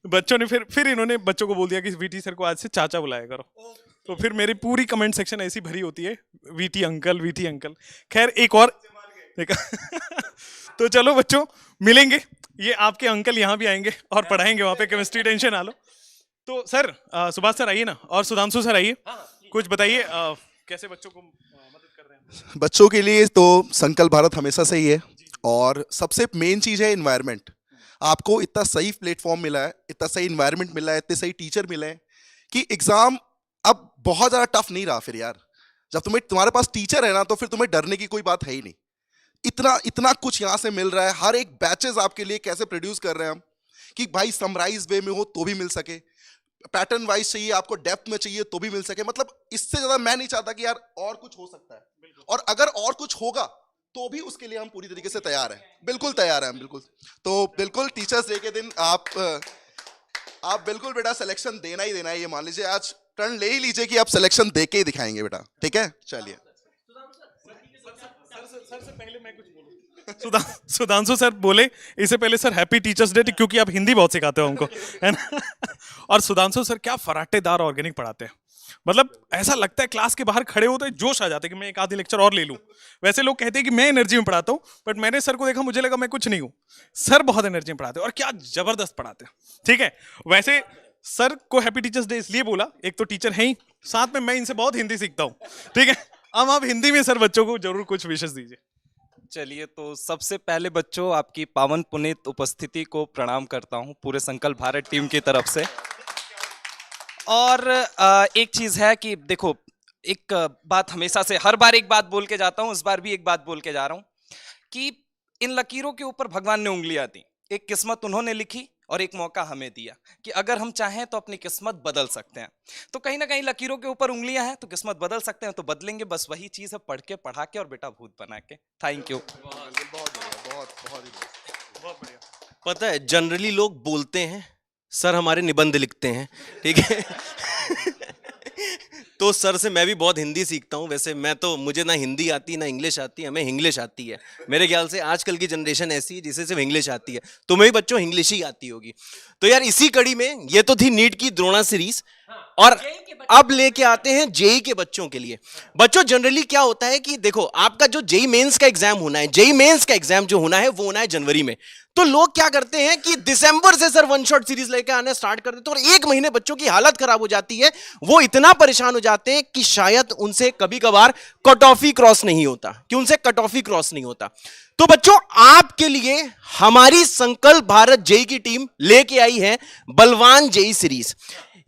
बच्चों ने फिर इन्होंने बच्चों को बोल दिया कि वीटी सर को आज से चाचा बुलाया करो। तो फिर मेरी पूरी कमेंट सेक्शन ऐसी भरी होती है, वीटी अंकल, वीटी अंकल। खैर एक और तो चलो बच्चों मिलेंगे, ये आपके अंकल यहाँ भी आएंगे और पढ़ाएंगे वहाँ पे केमिस्ट्री, टेंशन ना लो। तो सर सुभाष सर आइए ना, और सुधांशु सर आइए, कुछ बताइए कैसे बच्चों को मदद कर रहे हैं। बच्चों के लिए तो संकल्प भारत हमेशा से ही है, और सबसे मेन चीज़ है इन्वायरमेंट। आपको इतना सही प्लेटफॉर्म मिला है, इतना सही इन्वायरमेंट मिला है, इतने सही टीचर मिले हैं कि एग्जाम अब बहुत ज़्यादा टफ नहीं रहा। फिर यार जब तुम्हारे पास टीचर है ना, तो फिर तुम्हें डरने की कोई बात है ही नहीं। इतना कुछ यहाँ से मिल रहा है, हर एक बैचेस आपके लिए कैसे प्रोड्यूस कर रहे हैं हम कि भाई समराइज वे में हो तो भी मिल सके, पैटर्न वाइज चाहिए आपको, डेप्थ में चाहिए तो भी मिल सके। मतलब इससे ज़्यादा मैं नहीं चाहता कि यार और कुछ हो सकता है, और अगर और कुछ होगा तो भी उसके लिए हम पूरी तरीके से तैयार हैं, बिल्कुल तैयार हैं हम, बिल्कुल। तो बिल्कुल टीचर्स डे के दिन आप बिल्कुल बेटा सिलेक्शन देना ही देना है। ये मान लीजिए आज टर्न ले ही लीजिए कि आप सिलेक्शन दे के ही दिखाएंगे बेटा, ठीक है। चलिए सुधांशु सर बोले इससे पहले सर हैप्पी टीचर्स डे, क्योंकि आप हिंदी बहुत सिखाते हो हमको, है ना। और सुधांशु सर क्या फराटेदार ऑर्गेनिक पढ़ाते हैं, मतलब ऐसा लगता है क्लास के बाहर खड़े होते जोश आ जाते कि मैं एक आधी लेक्चर और ले लूं। वैसे लोग कहते हैं कि मैं एनर्जी में पढ़ाता हूं, बट मैंने सर को देखा, मुझे लगा मैं कुछ नहीं हूं। सर बहुत एनर्जी में पढ़ाते हैं और क्या जबरदस्त पढ़ाते हैं, ठीक है। वैसे सर को हैप्पी टीचर्स डे इसलिए बोला, एक तो टीचर है ही, साथ में मैं इनसे बहुत हिंदी सीखता हूँ, ठीक है। अब आप हिंदी में सर बच्चों को जरूर कुछ विशेष दीजिए। चलिए, तो सबसे पहले बच्चों आपकी पावन पुनीत उपस्थिति को प्रणाम करता हूं पूरे संकल्प भारत टीम की तरफ से। और एक चीज है कि देखो, एक बात हमेशा से हर बार एक बात बोल के जाता हूं, इस बार भी एक बात बोल के जा रहा हूं कि इन लकीरों के ऊपर भगवान ने उंगलियां दी। एक किस्मत उन्होंने लिखी और एक मौका हमें दिया कि अगर हम चाहें तो अपनी किस्मत बदल सकते हैं। तो कहीं ना कहीं लकीरों के ऊपर उंगलियां हैं तो किस्मत बदल सकते हैं, तो बदलेंगे। बस वही चीज है, पढ़ के, पढ़ा के और बेटा भूत बना के। Thank you. पता है, जनरली लोग बोलते हैं सर हमारे निबंध लिखते हैं, ठीक है। तो सर से मैं भी बहुत हिंदी सीखता हूँ। वैसे मैं तो, मुझे ना हिंदी आती ना इंग्लिश आती, हमें इंग्लिश आती है। मेरे ख्याल से आजकल की जनरेशन ऐसी है जिसे सिर्फ इंग्लिश आती है। तुम्हें भी बच्चों इंग्लिश ही आती होगी। तो यार इसी कड़ी में, ये तो थी नीट की द्रोणा सीरीज, और अब लेके आते हैं जेई के बच्चों के लिए। बच्चों जनरली क्या होता है कि देखो, आपका जो जेई मेंस का एग्जाम होना है, जेई मेंस का एग्जाम जो होना है वो होना है जनवरी में। तो लोग क्या करते हैं कि दिसंबर से सर वन शॉट सीरीज लेके आने स्टार्ट कर देते हैं, और एक महीने बच्चों की हालत खराब हो जाती है। वो इतना परेशान हो जाते हैं कि शायद उनसे कभी कभार कट ऑफ ही क्रॉस नहीं होता, तो बच्चों आपके लिए हमारी संकल्प भारत जेई की टीम लेके आई है बलवान जेई सीरीज।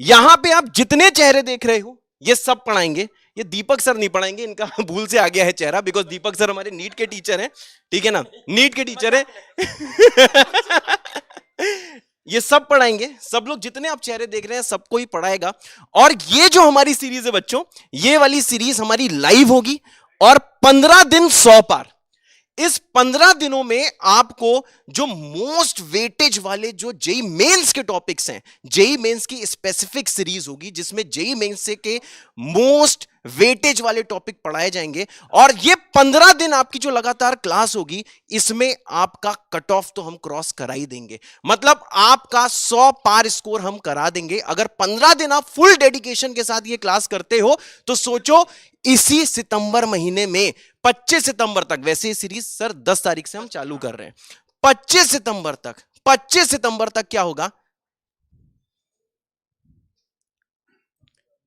यहां पे आप जितने चेहरे देख रहे हो ये सब पढ़ाएंगे। ये दीपक सर नहीं पढ़ाएंगे, इनका भूल से आ गया है चेहरा, बिकॉज दीपक सर हमारे नीट के टीचर हैं, ठीक है ना, नीट के टीचर हैं। ये सब पढ़ाएंगे, सब लोग जितने आप चेहरे देख रहे हैं सबको ही पढ़ाएगा। और ये जो हमारी सीरीज है बच्चों, ये वाली सीरीज हमारी लाइव होगी, और 15 दिन 100 पार। इस 15 दिनों में आपको जो मोस्ट वेटेज वाले जो जेई मेंस के टॉपिक्स हैं, जेई मेंस की स्पेसिफिक सीरीज होगी जिसमें जेई मेंस से के मोस्ट वेटेज वाले टॉपिक पढ़ाए जाएंगे। और ये 15 दिन आपकी जो लगातार क्लास होगी, इसमें आपका कट ऑफ तो हम क्रॉस करा ही देंगे। मतलब आपका 100 पार स्कोर हम करा देंगे। अगर 15 दिन आप फुल डेडिकेशन के साथ ये क्लास करते हो तो सोचो, इसी सितंबर महीने में 25 सितंबर तक, वैसे ये सीरीज सर 10 तारीख से हम चालू कर रहे हैं, 25 सितंबर तक क्या होगा?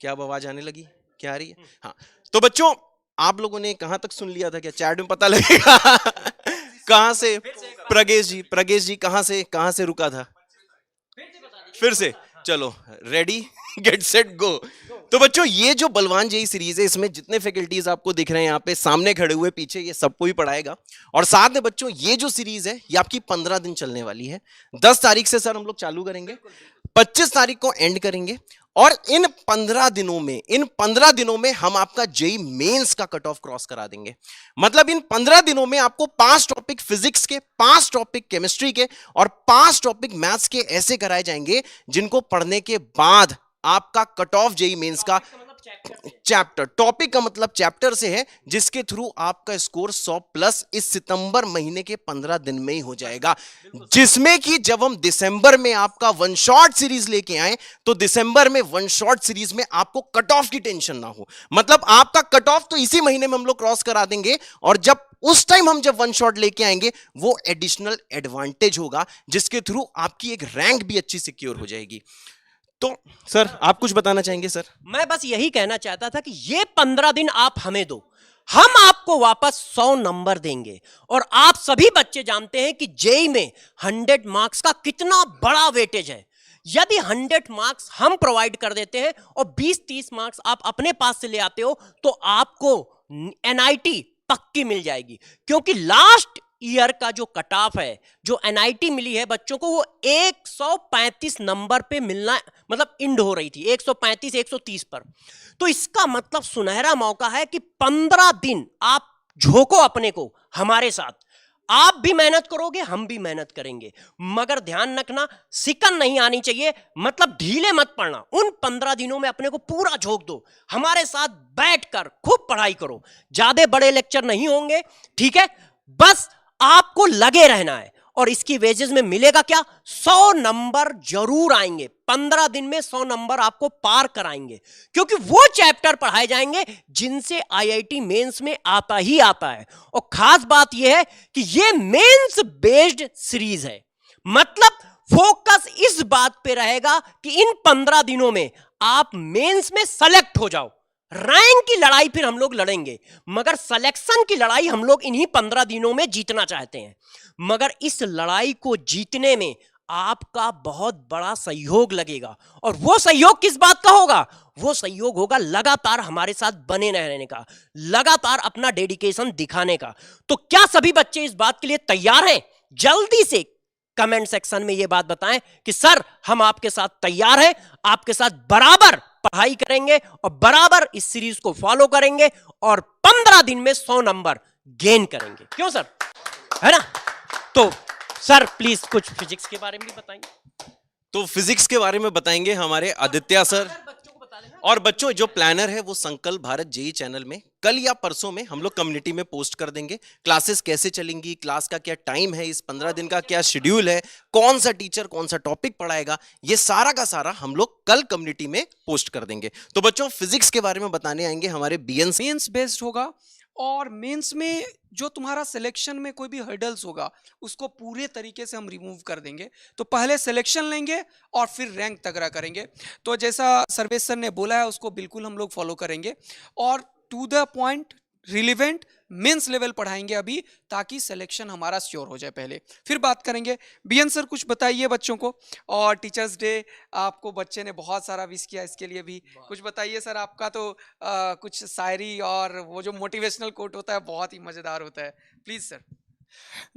क्या अब आवाज आने लगी? क्या आ रही है? हाँ, तो बच्चों आप लोगों ने कहां तक सुन लिया था? क्या चैट में पता लगेगा? कहां से? प्रगेश जी कहां से रुका था? फिर से चलो, रेडी गेट सेट गो। तो बच्चों ये जो बलवान जेई सीरीज है, इसमें जितने फैकल्टीज आपको दिख रहे हैं यहाँ पे सामने खड़े हुए, पीछे, ये सबको ही पढ़ाएगा। और साथ में बच्चों ये जो सीरीज है ये आपकी 15 दिन चलने वाली है। 10 तारीख से सर हम लोग चालू करेंगे, 25 तारीख को एंड करेंगे। और इन 15 दिनों में हम आपका जेई मेंस का कट ऑफ क्रॉस करा देंगे। मतलब इन 15 दिनों में आपको 5 टॉपिक फिजिक्स के, 5 टॉपिक केमिस्ट्री के और 5 टॉपिक मैथ्स के ऐसे कराए जाएंगे जिनको पढ़ने के बाद आपका कट ऑफ जेई मेंस का चैप्टर, टॉपिक का मतलब चैप्टर से है, जिसके थ्रू आपका स्कोर 100 प्लस इस सितंबर महीने के 15 दिन में ही हो जाएगा। जिसमें कि जब हम दिसंबर में आपका वन शॉट सीरीज लेके आए तो दिसंबर में वन शॉट सीरीज में आपको कट ऑफ की टेंशन ना हो। मतलब आपका कट ऑफ तो इसी महीने में हम लोग क्रॉस करा देंगे, और जब उस टाइम हम जब वन शॉट लेके आएंगे वो एडिशनल एडवांटेज होगा, जिसके थ्रू आपकी एक रैंक भी अच्छी सिक्योर हो जाएगी। तो सर आप कुछ बताना चाहेंगे? सर मैं बस यही कहना चाहता था कि ये 15 दिन आप हमें दो, हम आपको वापस 100 नंबर देंगे। और आप सभी बच्चे जानते हैं कि जेई में 100 मार्क्स का कितना बड़ा वेटेज है। यदि 100 मार्क्स हम प्रोवाइड कर देते हैं और 20-30 मार्क्स आप अपने पास से ले आते हो तो आपको एनआईटी पक्की मिल जाएगी। क्योंकि लास्ट ईयर का जो कट ऑफ है, जो एनआईटी मिली है बच्चों को, वो 135 नंबर पे मिलना, मतलब इंड हो रही थी 135-130 पर। तो इसका मतलब सुनहरा मौका है कि 15 दिन आप झोंको अपने को हमारे साथ। आप भी मेहनत करोगे, हम भी मेहनत करेंगे, मगर ध्यान रखना सिकन नहीं आनी चाहिए। मतलब ढीले मत पड़ना। उन 15 दिनों में अपने को पूरा झोंक दो, हमारे साथ बैठकर खूब पढ़ाई करो। ज्यादा बड़े लेक्चर नहीं होंगे, ठीक है? बस आपको लगे रहना है। और इसकी वेजेस में मिलेगा क्या? 100 नंबर जरूर आएंगे। 15 दिन में 100 नंबर आपको पार कराएंगे, क्योंकि वो चैप्टर पढ़ाए जाएंगे जिनसे आईआईटी मेंस में आता ही आता है। और खास बात यह है कि ये मेंस बेस्ड सीरीज है। मतलब फोकस इस बात पे रहेगा कि इन 15 दिनों में आप मेंस में सेलेक्ट हो जाओ। रैंक की लड़ाई फिर हम लोग लड़ेंगे, मगर सिलेक्शन की लड़ाई हम लोग इन्हीं 15 दिनों में जीतना चाहते हैं। मगर इस लड़ाई को जीतने में आपका बहुत बड़ा सहयोग लगेगा, और वो सहयोग किस बात का होगा? वो सहयोग होगा लगातार हमारे साथ बने रहने का, लगातार अपना डेडिकेशन दिखाने का। तो क्या सभी बच्चे इस बात के लिए तैयार हैं? जल्दी से कमेंट सेक्शन में ये बात बताएं कि सर हम आपके साथ तैयार हैं, आपके साथ बराबर पढ़ाई करेंगे और बराबर इस सीरीज को फॉलो करेंगे और 15 दिन में 100 नंबर गेन करेंगे। क्यों सर, है ना? तो सर प्लीज कुछ फिजिक्स के बारे में भी बताएंगे। तो फिजिक्स के बारे में बताएंगे हमारे आदित्य सर। और बच्चों जो प्लानर है वो संकल्प भारत जेई चैनल में कल या परसों में हम लोग कम्युनिटी में पोस्ट कर देंगे। क्लासेस कैसे चलेंगी, क्लास का क्या टाइम है, इस 15 दिन का क्या शेड्यूल है, कौन सा टीचर कौन सा टॉपिक पढ़ाएगा, ये सारा का सारा हम लोग कल कम्युनिटी में पोस्ट कर देंगे। तो बच्चों फिजिक्स के बारे में बताने आएंगे हमारे बीएन मेंस बेस्ड होगा, और मेंस में जो तुम्हारा सिलेक्शन में कोई भी हर्डल्स होगा उसको पूरे तरीके से हम रिमूव कर देंगे। तो पहले सिलेक्शन लेंगे और फिर रैंक तगड़ा करेंगे। तो जैसा सर्वेश सर ने बोला है उसको बिल्कुल हम लोग फॉलो करेंगे, और to the point relevant mains level पढ़ाएंगे अभी, ताकि सिलेक्शन हमारा श्योर हो जाए। पहले फिर बात करेंगे। बीएन सर कुछ बताइए बच्चों को। और टीचर्स डे आपको बच्चे ने बहुत सारा विश किया, इसके लिए भी कुछ बताइए सर। आपका तो कुछ शायरी और वो जो मोटिवेशनल कोट होता है बहुत ही मजेदार होता है, प्लीज सर।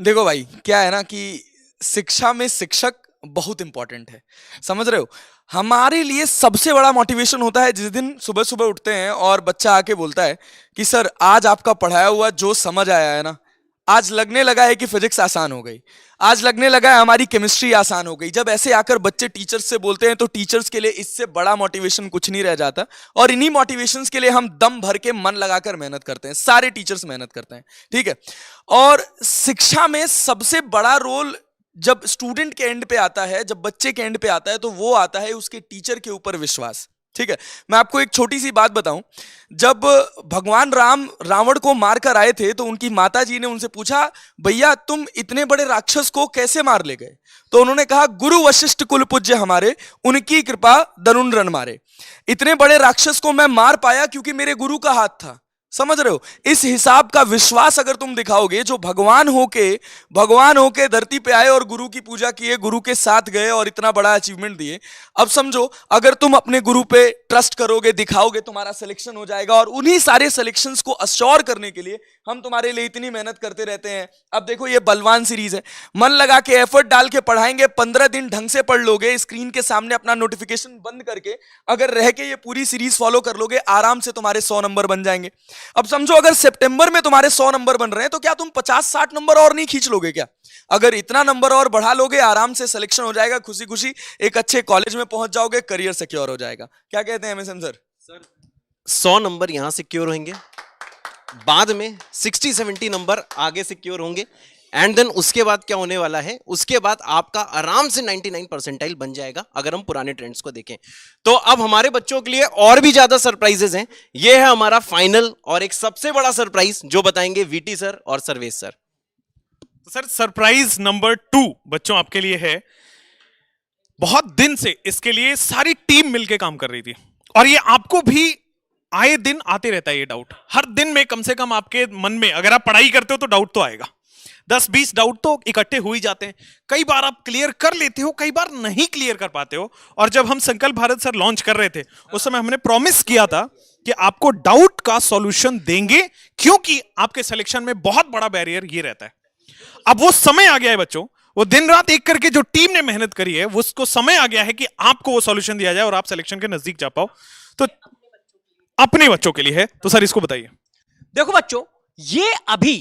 देखो भाई, क्या है ना कि शिक्षा में शिक्षक बहुत इंपॉर्टेंट है, समझ रहे हो। हमारे लिए सबसे बड़ा मोटिवेशन होता है जिस दिन सुबह सुबह उठते हैं और बच्चा आके बोलता है कि सर आज आपका पढ़ाया हुआ जो समझ आया है ना, आज लगने लगा है कि फिजिक्स आसान हो गई, आज लगने लगा है हमारी केमिस्ट्री आसान हो गई। जब ऐसे आकर बच्चे टीचर्स से बोलते हैं तो टीचर्स के लिए इससे बड़ा मोटिवेशन कुछ नहीं रह जाता। और इन्हीं मोटिवेशंस के लिए हम दम भर के मन लगाकर मेहनत करते हैं, सारे टीचर्स मेहनत करते हैं, ठीक है। और शिक्षा में सबसे बड़ा रोल जब स्टूडेंट के एंड पे आता है, जब बच्चे के एंड पे आता है, तो वो आता है उसके टीचर के ऊपर विश्वास, ठीक है। मैं आपको एक छोटी सी बात बताऊं। जब भगवान राम रावण को मार कर आए थे तो उनकी माता जी ने उनसे पूछा, भैया तुम इतने बड़े राक्षस को कैसे मार ले गए? तो उन्होंने कहा, गुरु वशिष्ठ कुल पूज्य हमारे, उनकी कृपा दरुन रन मारे। इतने बड़े राक्षस को मैं मार पाया क्योंकि मेरे गुरु का हाथ था, समझ रहे हो। इस हिसाब का विश्वास अगर तुम दिखाओगे, जो भगवान होके धरती पे आए और गुरु की पूजा किए, गुरु के साथ गए और इतना बड़ा अचीवमेंट दिए। अब समझो अगर तुम अपने गुरु पे ट्रस्ट करोगे, दिखाओगे, तुम्हारा सिलेक्शन हो जाएगा। और उन्हीं सारे सिलेक्शंस को अश्योर करने के लिए हम तुम्हारे लिए इतनी मेहनत करते रहते हैं। अब देखो ये बलवान सीरीज है, मन लगा के एफर्ट डाल के पढ़ाएंगे, 15 दिन ढंग से पढ़ लोगे, स्क्रीन के सामने अपना नोटिफिकेशन बंद करके अगर रह के ये पूरी सीरीज फॉलो कर लोगे, आराम से तुम्हारे 100 नंबर बन जाएंगे। अब समझो अगर सितंबर में तुम्हारे 100 नंबर बन रहे हैं तो क्या तुम 50-60 नंबर और नहीं खींच लोगे क्या? अगर इतना नंबर और बढ़ा लोगे, आराम से सिलेक्शन हो जाएगा, खुशी खुशी एक अच्छे कॉलेज में पहुंच जाओगे, करियर सिक्योर हो जाएगा। क्या कहते हैं एमएसएम सर? 100 नंबर यहां सिक्योर होंगे, बाद में 60-70 नंबर आगे सिक्योर होंगे, एंड देन उसके बाद क्या होने वाला है, उसके बाद आपका आराम से 99 परसेंटाइल बन जाएगा अगर हम पुराने ट्रेंड्स को देखें। तो अब हमारे बच्चों के लिए और भी ज्यादा सरप्राइजेस हैं। ये है हमारा फाइनल और एक सबसे बड़ा सरप्राइज जो बताएंगे वीटी सर और सर्वेश सर। तो सर सरप्राइज नंबर 2 बच्चों आपके लिए है। बहुत दिन से इसके लिए सारी टीम मिलके काम कर रही थी, और ये आपको भी आए दिन आते रहता है ये डाउट। हर दिन में कम से कम आपके मन में, अगर आप पढ़ाई करते हो तो डाउट तो आएगा, 10-20 डाउट तो इकट्ठे हो ही जाते हैं। कई बार आप क्लियर कर लेते हो, कई बार नहीं क्लियर कर पाते हो। और जब हम संकल्प भारत सर लॉन्च कर रहे थे उस समय हमने प्रॉमिस किया था कि आपको डाउट का सॉल्यूशन देंगे, क्योंकि आपके सिलेक्शन में बहुत बड़ा बैरियर ये रहता है। अब वो समय आ गया है बच्चों, वो दिन रात एक करके जो टीम ने मेहनत करी है, उसको समय आ गया है कि आपको वो सॉल्यूशन दिया जाए और आप सिलेक्शन के नजदीक जा पाओ। तो अपने बच्चों के लिए है, तो सर इसको बताइए। देखो बच्चों, ये अभी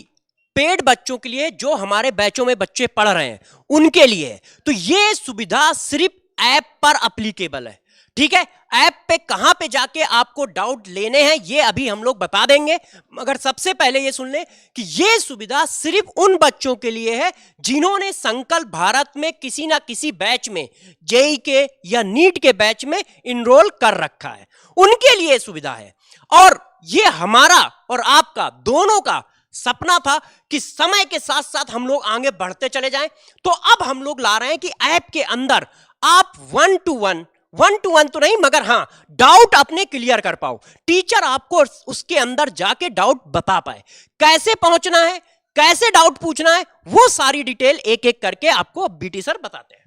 पेड बच्चों के लिए, जो हमारे बैचों में बच्चे पढ़ रहे हैं उनके लिए है। तो ये सुविधा सिर्फ ऐप पर एप्लीकेबल है, ठीक है। ऐप पे कहां पे जाके आपको डाउट लेने हैं ये अभी हम लोग बता देंगे, मगर सबसे पहले ये सुन लें कि ये सुविधा सिर्फ उन बच्चों के लिए है जिन्होंने संकल्प भारत में किसी ना किसी बैच में, जेई के या नीट के बैच में इनरोल कर रखा है, उनके लिए सुविधा है। और ये हमारा और आपका दोनों का सपना था कि समय के साथ साथ हम लोग आगे बढ़ते चले जाएं। तो अब हम लोग ला रहे हैं कि ऐप के अंदर आप 1-to-1 1 to 1 तो नहीं, मगर हाँ डाउट अपने क्लियर कर पाओ, टीचर आपको उसके अंदर जाके डाउट बता पाए, कैसे पहुंचना है, कैसे डाउट पूछना है, वो सारी डिटेल एक एक करके आपको बीटी सर बताते हैं।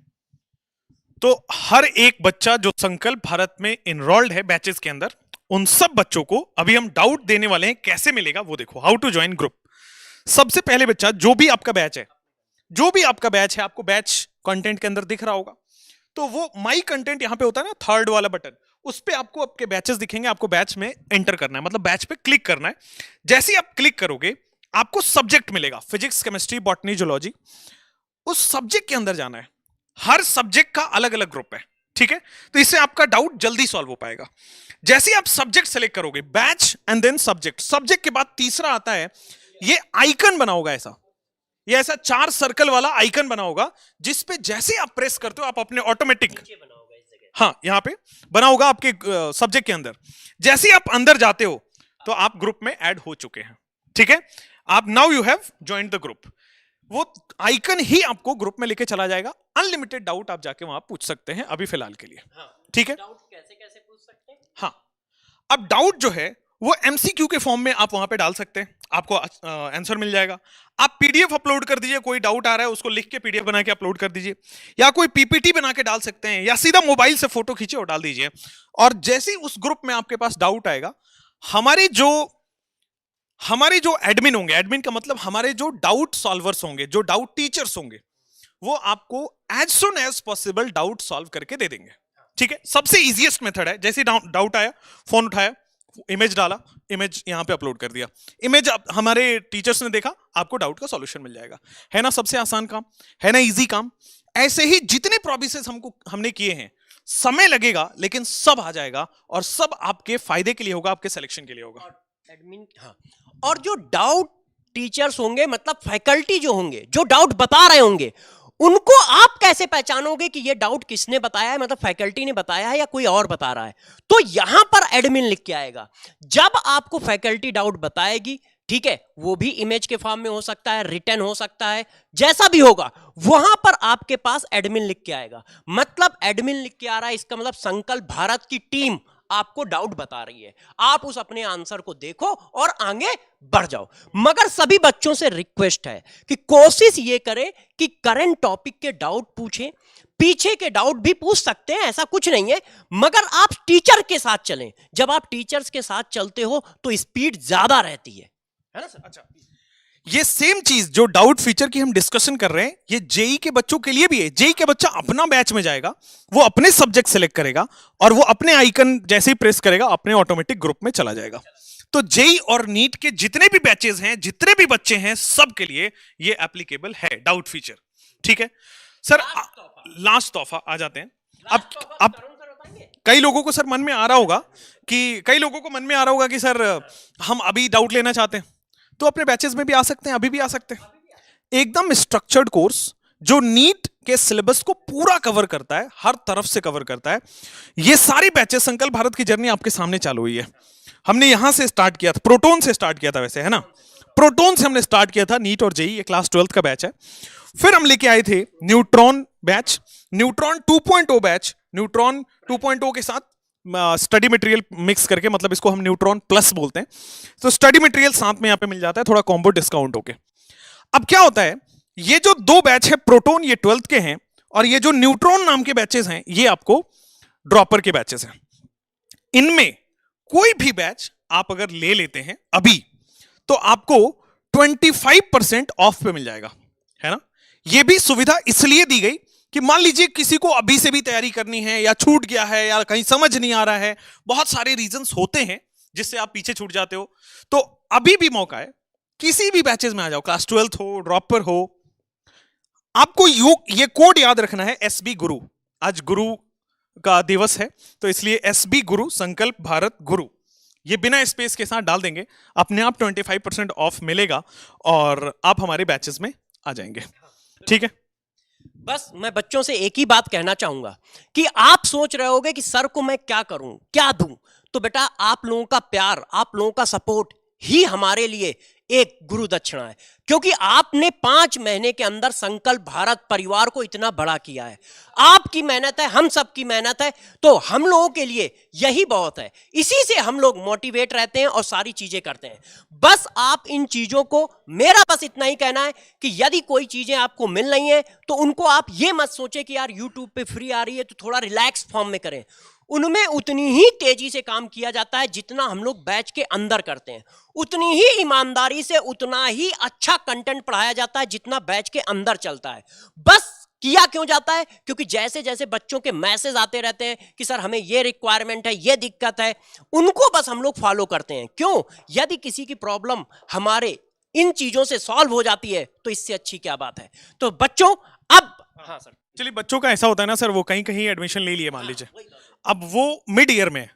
तो हर एक बच्चा जो संकल्प भारत में इनरोल्ड है बैचेस के अंदर, उन सब बच्चों को अभी हम डाउट देने वाले हैं। कैसे मिलेगा वो देखो, हाउ टू ज्वाइन ग्रुप। सबसे पहले बच्चा, जो भी आपका बैच है, आपको बैच कंटेंट के अंदर दिख रहा होगा, तो वो माई कंटेंट यहां पे होता है ना, थर्ड वाला बटन, उस पे आपको आपके बैचेस दिखेंगे, आपको बैच में एंटर करना है, मतलब बैच पे क्लिक करना है। जैसे ही आप क्लिक करोगे आपको सब्जेक्ट मिलेगा, फिजिक्स, केमिस्ट्री, बॉटनी, जूलॉजी। उस सब्जेक्ट के अंदर जाना है। हर सब्जेक्ट का अलग अलग ग्रुप है, ठीक है, तो इससे आपका डाउट जल्दी सॉल्व हो पाएगा। जैसे ही आप सब्जेक्ट सेलेक्ट करोगे, batch and then subject, subject के बाद तीसरा आता है, ये आइकन बना होगा ऐसा, ये ऐसा 4 सर्कल वाला आइकन बना होगा, जिसपे जैसे आप प्रेस करते हो आप अपने ऑटोमेटिक, हाँ यहां पे बना होगा आपके सब्जेक्ट के अंदर। जैसे ही आप अंदर जाते हो तो आप ग्रुप में ऐड हो चुके हैं, ठीक है, आप now you have joined the group. वो आइकन ही आपको ग्रुप में लेके चला जाएगा। अनलिमिटेड डाउट आप जाके वहां पूछ सकते हैं अभी फिलहाल के लिए, ठीक है। डाउट कैसे कैसे पूछ सकते हैं? हाँ, अब डाउट जो है वो एमसीक्यू के फॉर्म में आप वहां पे डाल सकते हैं, आपको आंसर मिल जाएगा। आप पीडीएफ अपलोड कर दीजिए, कोई डाउट आ रहा है उसको लिख के पीडीएफ बना के अपलोड कर दीजिए, या कोई पीपीटी बना के डाल सकते हैं, या सीधा मोबाइल से फोटो खींचे और डाल दीजिए। और जैसे ही उस ग्रुप में आपके पास डाउट आएगा, हमारे जो एडमिन होंगे, एडमिन का मतलब हमारे जो डाउट सॉल्वर्स होंगे, जो डाउट टीचर्स होंगे, वो आपको as soon as possible doubt solve करके दे देंगे, ठीक है। सबसे इजीएस्ट मेथड है, जैसे डाउट आया, फोन उठाया, इमेज डाला, इमेज यहां पे अपलोड कर दिया, इमेज हमारे टीचर्स ने देखा, आपको डाउट का सॉल्यूशन मिल जाएगा। है ना सबसे आसान काम, है ना इजी काम। ऐसे ही जितने प्रोमिसेस हमने किए हैं, समय लगेगा लेकिन सब आ जाएगा, और सब आपके फायदे के लिए होगा, आपके सिलेक्शन के लिए होगा। एडमिन, हाँ, और जो डाउट टीचर्स होंगे, मतलब फैकल्टी जो होंगे, जो डाउट बता रहे होंगे, उनको आप कैसे पहचानोगे कि ये डाउट किसने बताया है, मतलब फैकल्टी ने बताया है या कोई और बता रहा है? तो यहां पर एडमिन लिख के आएगा। जब आपको फैकल्टी डाउट बताएगी, ठीक है, वो भी इमेज के फॉर्म में हो सकता है, रिटर्न हो सकता है, जैसा भी होगा, वहां पर आपके पास एडमिन लिख के आएगा। मतलब एडमिन लिख के आ रहा है, इसका मतलब संकल्प भारत की टीम आपको डाउट बता रही है, आप उस अपने आंसर को देखो और आगे बढ़ जाओ। मगर सभी बच्चों से रिक्वेस्ट है कि कोशिश ये करें कि करंट टॉपिक के डाउट पूछें, पीछे के डाउट भी पूछ सकते हैं, ऐसा कुछ नहीं है, मगर आप टीचर के साथ चलें। जब आप टीचर्स के साथ चलते हो तो स्पीड ज्यादा रहती है ना सर? अच्छा, ये सेम चीज जो डाउट फीचर की हम डिस्कशन कर रहे हैं, ये जेई के बच्चों के लिए भी है। जेई के बच्चा अपना बैच में जाएगा, वो अपने सब्जेक्ट सेलेक्ट करेगा, और वो अपने आइकन जैसे ही प्रेस करेगा अपने ऑटोमेटिक ग्रुप में चला जाएगा। तो जेई और नीट के जितने भी बैचेस हैं, जितने भी बच्चे हैं, सब के लिए ये एप्लीकेबल है डाउट फीचर, ठीक है सर। लास्ट तोहफा आ जाते हैं। अब कई लोगों को सर मन में आ रहा होगा कि सर हम अभी डाउट लेना चाहते हैं, तो अपने बैचेस में भी आ सकते हैं, अभी भी आ सकते हैं। एकदम स्ट्रक्चर्ड कोर्स जो नीट के सिलेबस को पूरा कवर करता है, हर तरफ से कवर करता है। ये सारी बैचेस, संकल्प भारत की जर्नी आपके सामने चालू हुई है। हमने यहां से स्टार्ट किया था, प्रोटोन से स्टार्ट किया था, वैसे है ना, प्रोटोन से हमने स्टार्ट किया था नीट और जेई, ये क्लास 12th का बैच है। फिर हम लेके आए थे neutron batch, neutron 2.0 batch, neutron 2.0 के साथ स्टडी मटेरियल मिक्स करके, मतलब इसको हम न्यूट्रॉन प्लस बोलते हैं। तो स्टडी मटेरियल साथ में यहाँ पे मिल जाता है, थोड़ा कॉम्बो डिस्काउंट होके। अब क्या होता है, ये जो 2 बैच है प्रोटोन, ये 12th के हैं, और ये जो न्यूट्रॉन नाम के बैचेस हैं, ये आपको ड्रॉपर के बैचेस हैं। इनमें कोई भी बैच आप अगर ले लेते हैं अभी, तो आपको 25% ऑफ पे मिल जाएगा, है ना। ये भी सुविधा इसलिए दी गई कि मान लीजिए किसी को अभी से भी तैयारी करनी है, या छूट गया है, या कहीं समझ नहीं आ रहा है, बहुत सारे रीजंस होते हैं जिससे आप पीछे छूट जाते हो, तो अभी भी मौका है, किसी भी बैचेस में आ जाओ, क्लास 12th हो, ड्रॉपर हो। आपको ये कोड याद रखना है, SB गुरु। आज गुरु का दिवस है, तो इसलिए SB गुरु, संकल्प भारत गुरु, ये बिना स्पेस के साथ डाल देंगे, अपने आप 25% ऑफ मिलेगा, और आप हमारे बैचेस में आ जाएंगे, ठीक है। बस मैं बच्चों से एक ही बात कहना चाहूंगा कि आप सोच रहे होगे कि सर को मैं क्या करूं, क्या दूं, तो बेटा आप लोगों का प्यार, आप लोगों का सपोर्ट ही हमारे लिए एक गुरु दक्षिणा है, क्योंकि आपने 5 महीने के अंदर संकल्प भारत परिवार को इतना बड़ा किया है। आपकी मेहनत है, हम सब की मेहनत है, तो हम लोगों के लिए यही बहुत है। इसी से हम लोग मोटिवेट रहते हैं और सारी चीजें करते हैं। बस आप इन चीजों को, मेरा बस इतना ही कहना है कि यदि कोई चीजें आपको मिल रही हैं तो उनको आप ये मत सोचें कि यार यूट्यूब पे फ्री आ रही है तो थोड़ा रिलैक्स फॉर्म में करें। उनमें उतनी ही तेजी से काम किया जाता है जितना हम लोग बैच के अंदर करते हैं, उतनी ही ईमानदारी से उतना ही अच्छा कंटेंट पढ़ाया जाता है जितना बैच के अंदर चलता है। बस किया क्यों जाता है? क्योंकि जैसे जैसे बच्चों के मैसेज आते रहते हैं कि सर हमें ये रिक्वायरमेंट है, ये दिक्कत है, उनको बस हम लोग फॉलो करते हैं। क्यों? यदि किसी की प्रॉब्लम हमारे इन चीजों से सॉल्व हो जाती है तो इससे अच्छी क्या बात है। तो बच्चों अब, हाँ सर, चलिए बच्चों का ऐसा होता है ना सर, वो कहीं कहीं एडमिशन ले लिए मान लीजिए, अब वो मिड ईयर में है,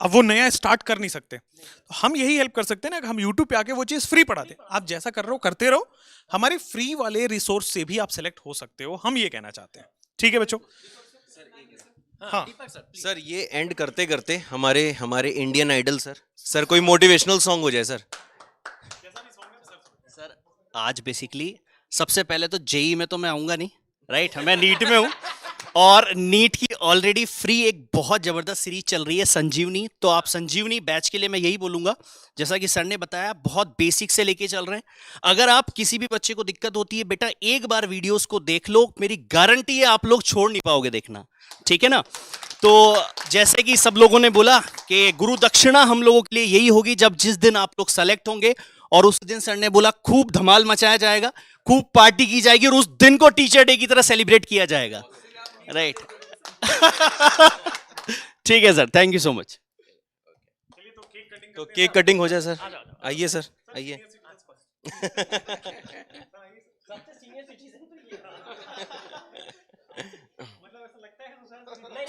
अब वो नया स्टार्ट कर नहीं सकते, तो हम यही हेल्प कर सकते हैं ना कि हम यूट्यूब पे आके वो चीज फ्री पढ़ाते हैं। आप जैसा कर रहे हो करते रहो, हमारे फ्री वाले रिसोर्स से भी आप सेलेक्ट हो सकते हो, हम ये कहना चाहते हैं। ठीक है बच्चों? हाँ सर, ये एंड करते करते हमारे इंडियन आइडल सर कोई मोटिवेशनल सॉन्ग हो जाए सर। सर आज बेसिकली सबसे पहले तो जेई में तो मैं आऊंगा नहीं, राइट, मैं नीट में हूँ, और नीट की ऑलरेडी फ्री एक बहुत जबरदस्त सीरीज चल रही है संजीवनी। तो आप संजीवनी बैच के लिए मैं यही बोलूंगा, जैसा कि सर ने बताया, बहुत बेसिक से लेके चल रहे हैं। अगर आप किसी भी बच्चे को दिक्कत होती है, बेटा एक बार वीडियोस को देख लो, मेरी गारंटी है आप लोग छोड़ नहीं पाओगे देखना, ठीक है ना। तो जैसे कि सब लोगों ने बोला कि गुरु दक्षिणा हम लोगों के लिए यही होगी जब जिस दिन आप लोग सेलेक्ट होंगे, और उस दिन सर ने बोला खूब धमाल मचाया जाएगा, खूब पार्टी की जाएगी, और उस दिन को टीचर डे की तरह सेलिब्रेट किया जाएगा, राइट। ठीक है sir, thank you so much. तो केक कटिंग हो जाए सर, आइए सर, आइए। सबसे सीनियर सिटीजन तो ये मतलब ऐसा लगता है नहीं,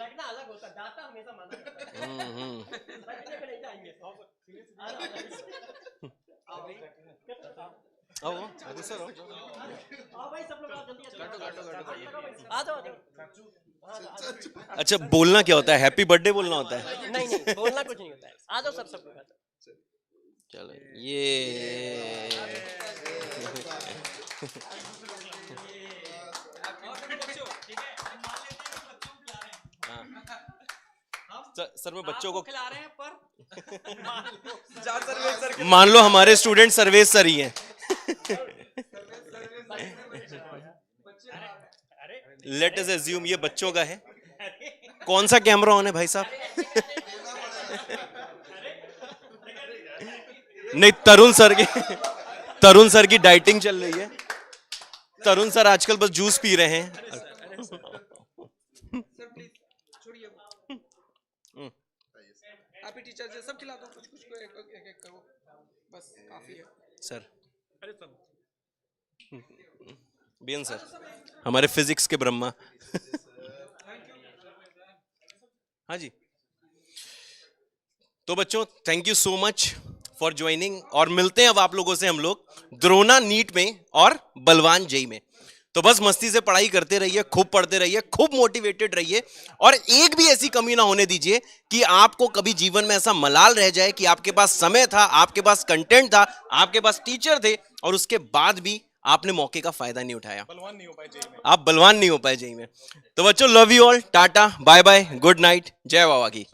लगना अलग होता है, डाटा हमेशा माना जाता है। लगने पे नहीं जाएंगे। आओ सर, आओ भाई सब लोग आओ जल्दी आ जाओ। अच्छा बोलना क्या होता है? हैप्पी बर्थडे बोलना होता है? नहीं बोलना कुछ नहीं होता है, आ जाओ सर सब लोग। चलो ये सर मैं बच्चों को खिला रहे हैं पर मान लो हमारे स्टूडेंट सर्वेश सर ही हैं। लेट अस अज्यूम ये बच्चों का है। कौन सा कैमरा ऑन है भाई साहब? नहीं, तरुण सर की डाइटिंग चल रही है। तरुण सर आजकल बस जूस पी रहे हैं। आप ही टीचर से सब खिला दो, कुछ कुछ को एक करो, बस काफी है सर। बीएन सर हमारे फिजिक्स के ब्रह्मा। हाँ जी, तो बच्चों thank you so much for joining, और मिलते हैं अब आप लोगों से हम लोग द्रोणा नीट में और बलवान जेई में। तो बस मस्ती से पढ़ाई करते रहिए, खूब पढ़ते रहिए, खूब मोटिवेटेड रहिए, और एक भी ऐसी कमी ना होने दीजिए कि आपको कभी जीवन में ऐसा मलाल रह जाए कि आपके पास समय था, आपके पास कंटेंट था, आपके पास टीचर थे, और उसके बाद भी आपने मौके का फायदा नहीं उठाया, आप बलवान नहीं हो पाए जेई में। तो बच्चों love you all, tata bye bye, good night, जय बाबा की।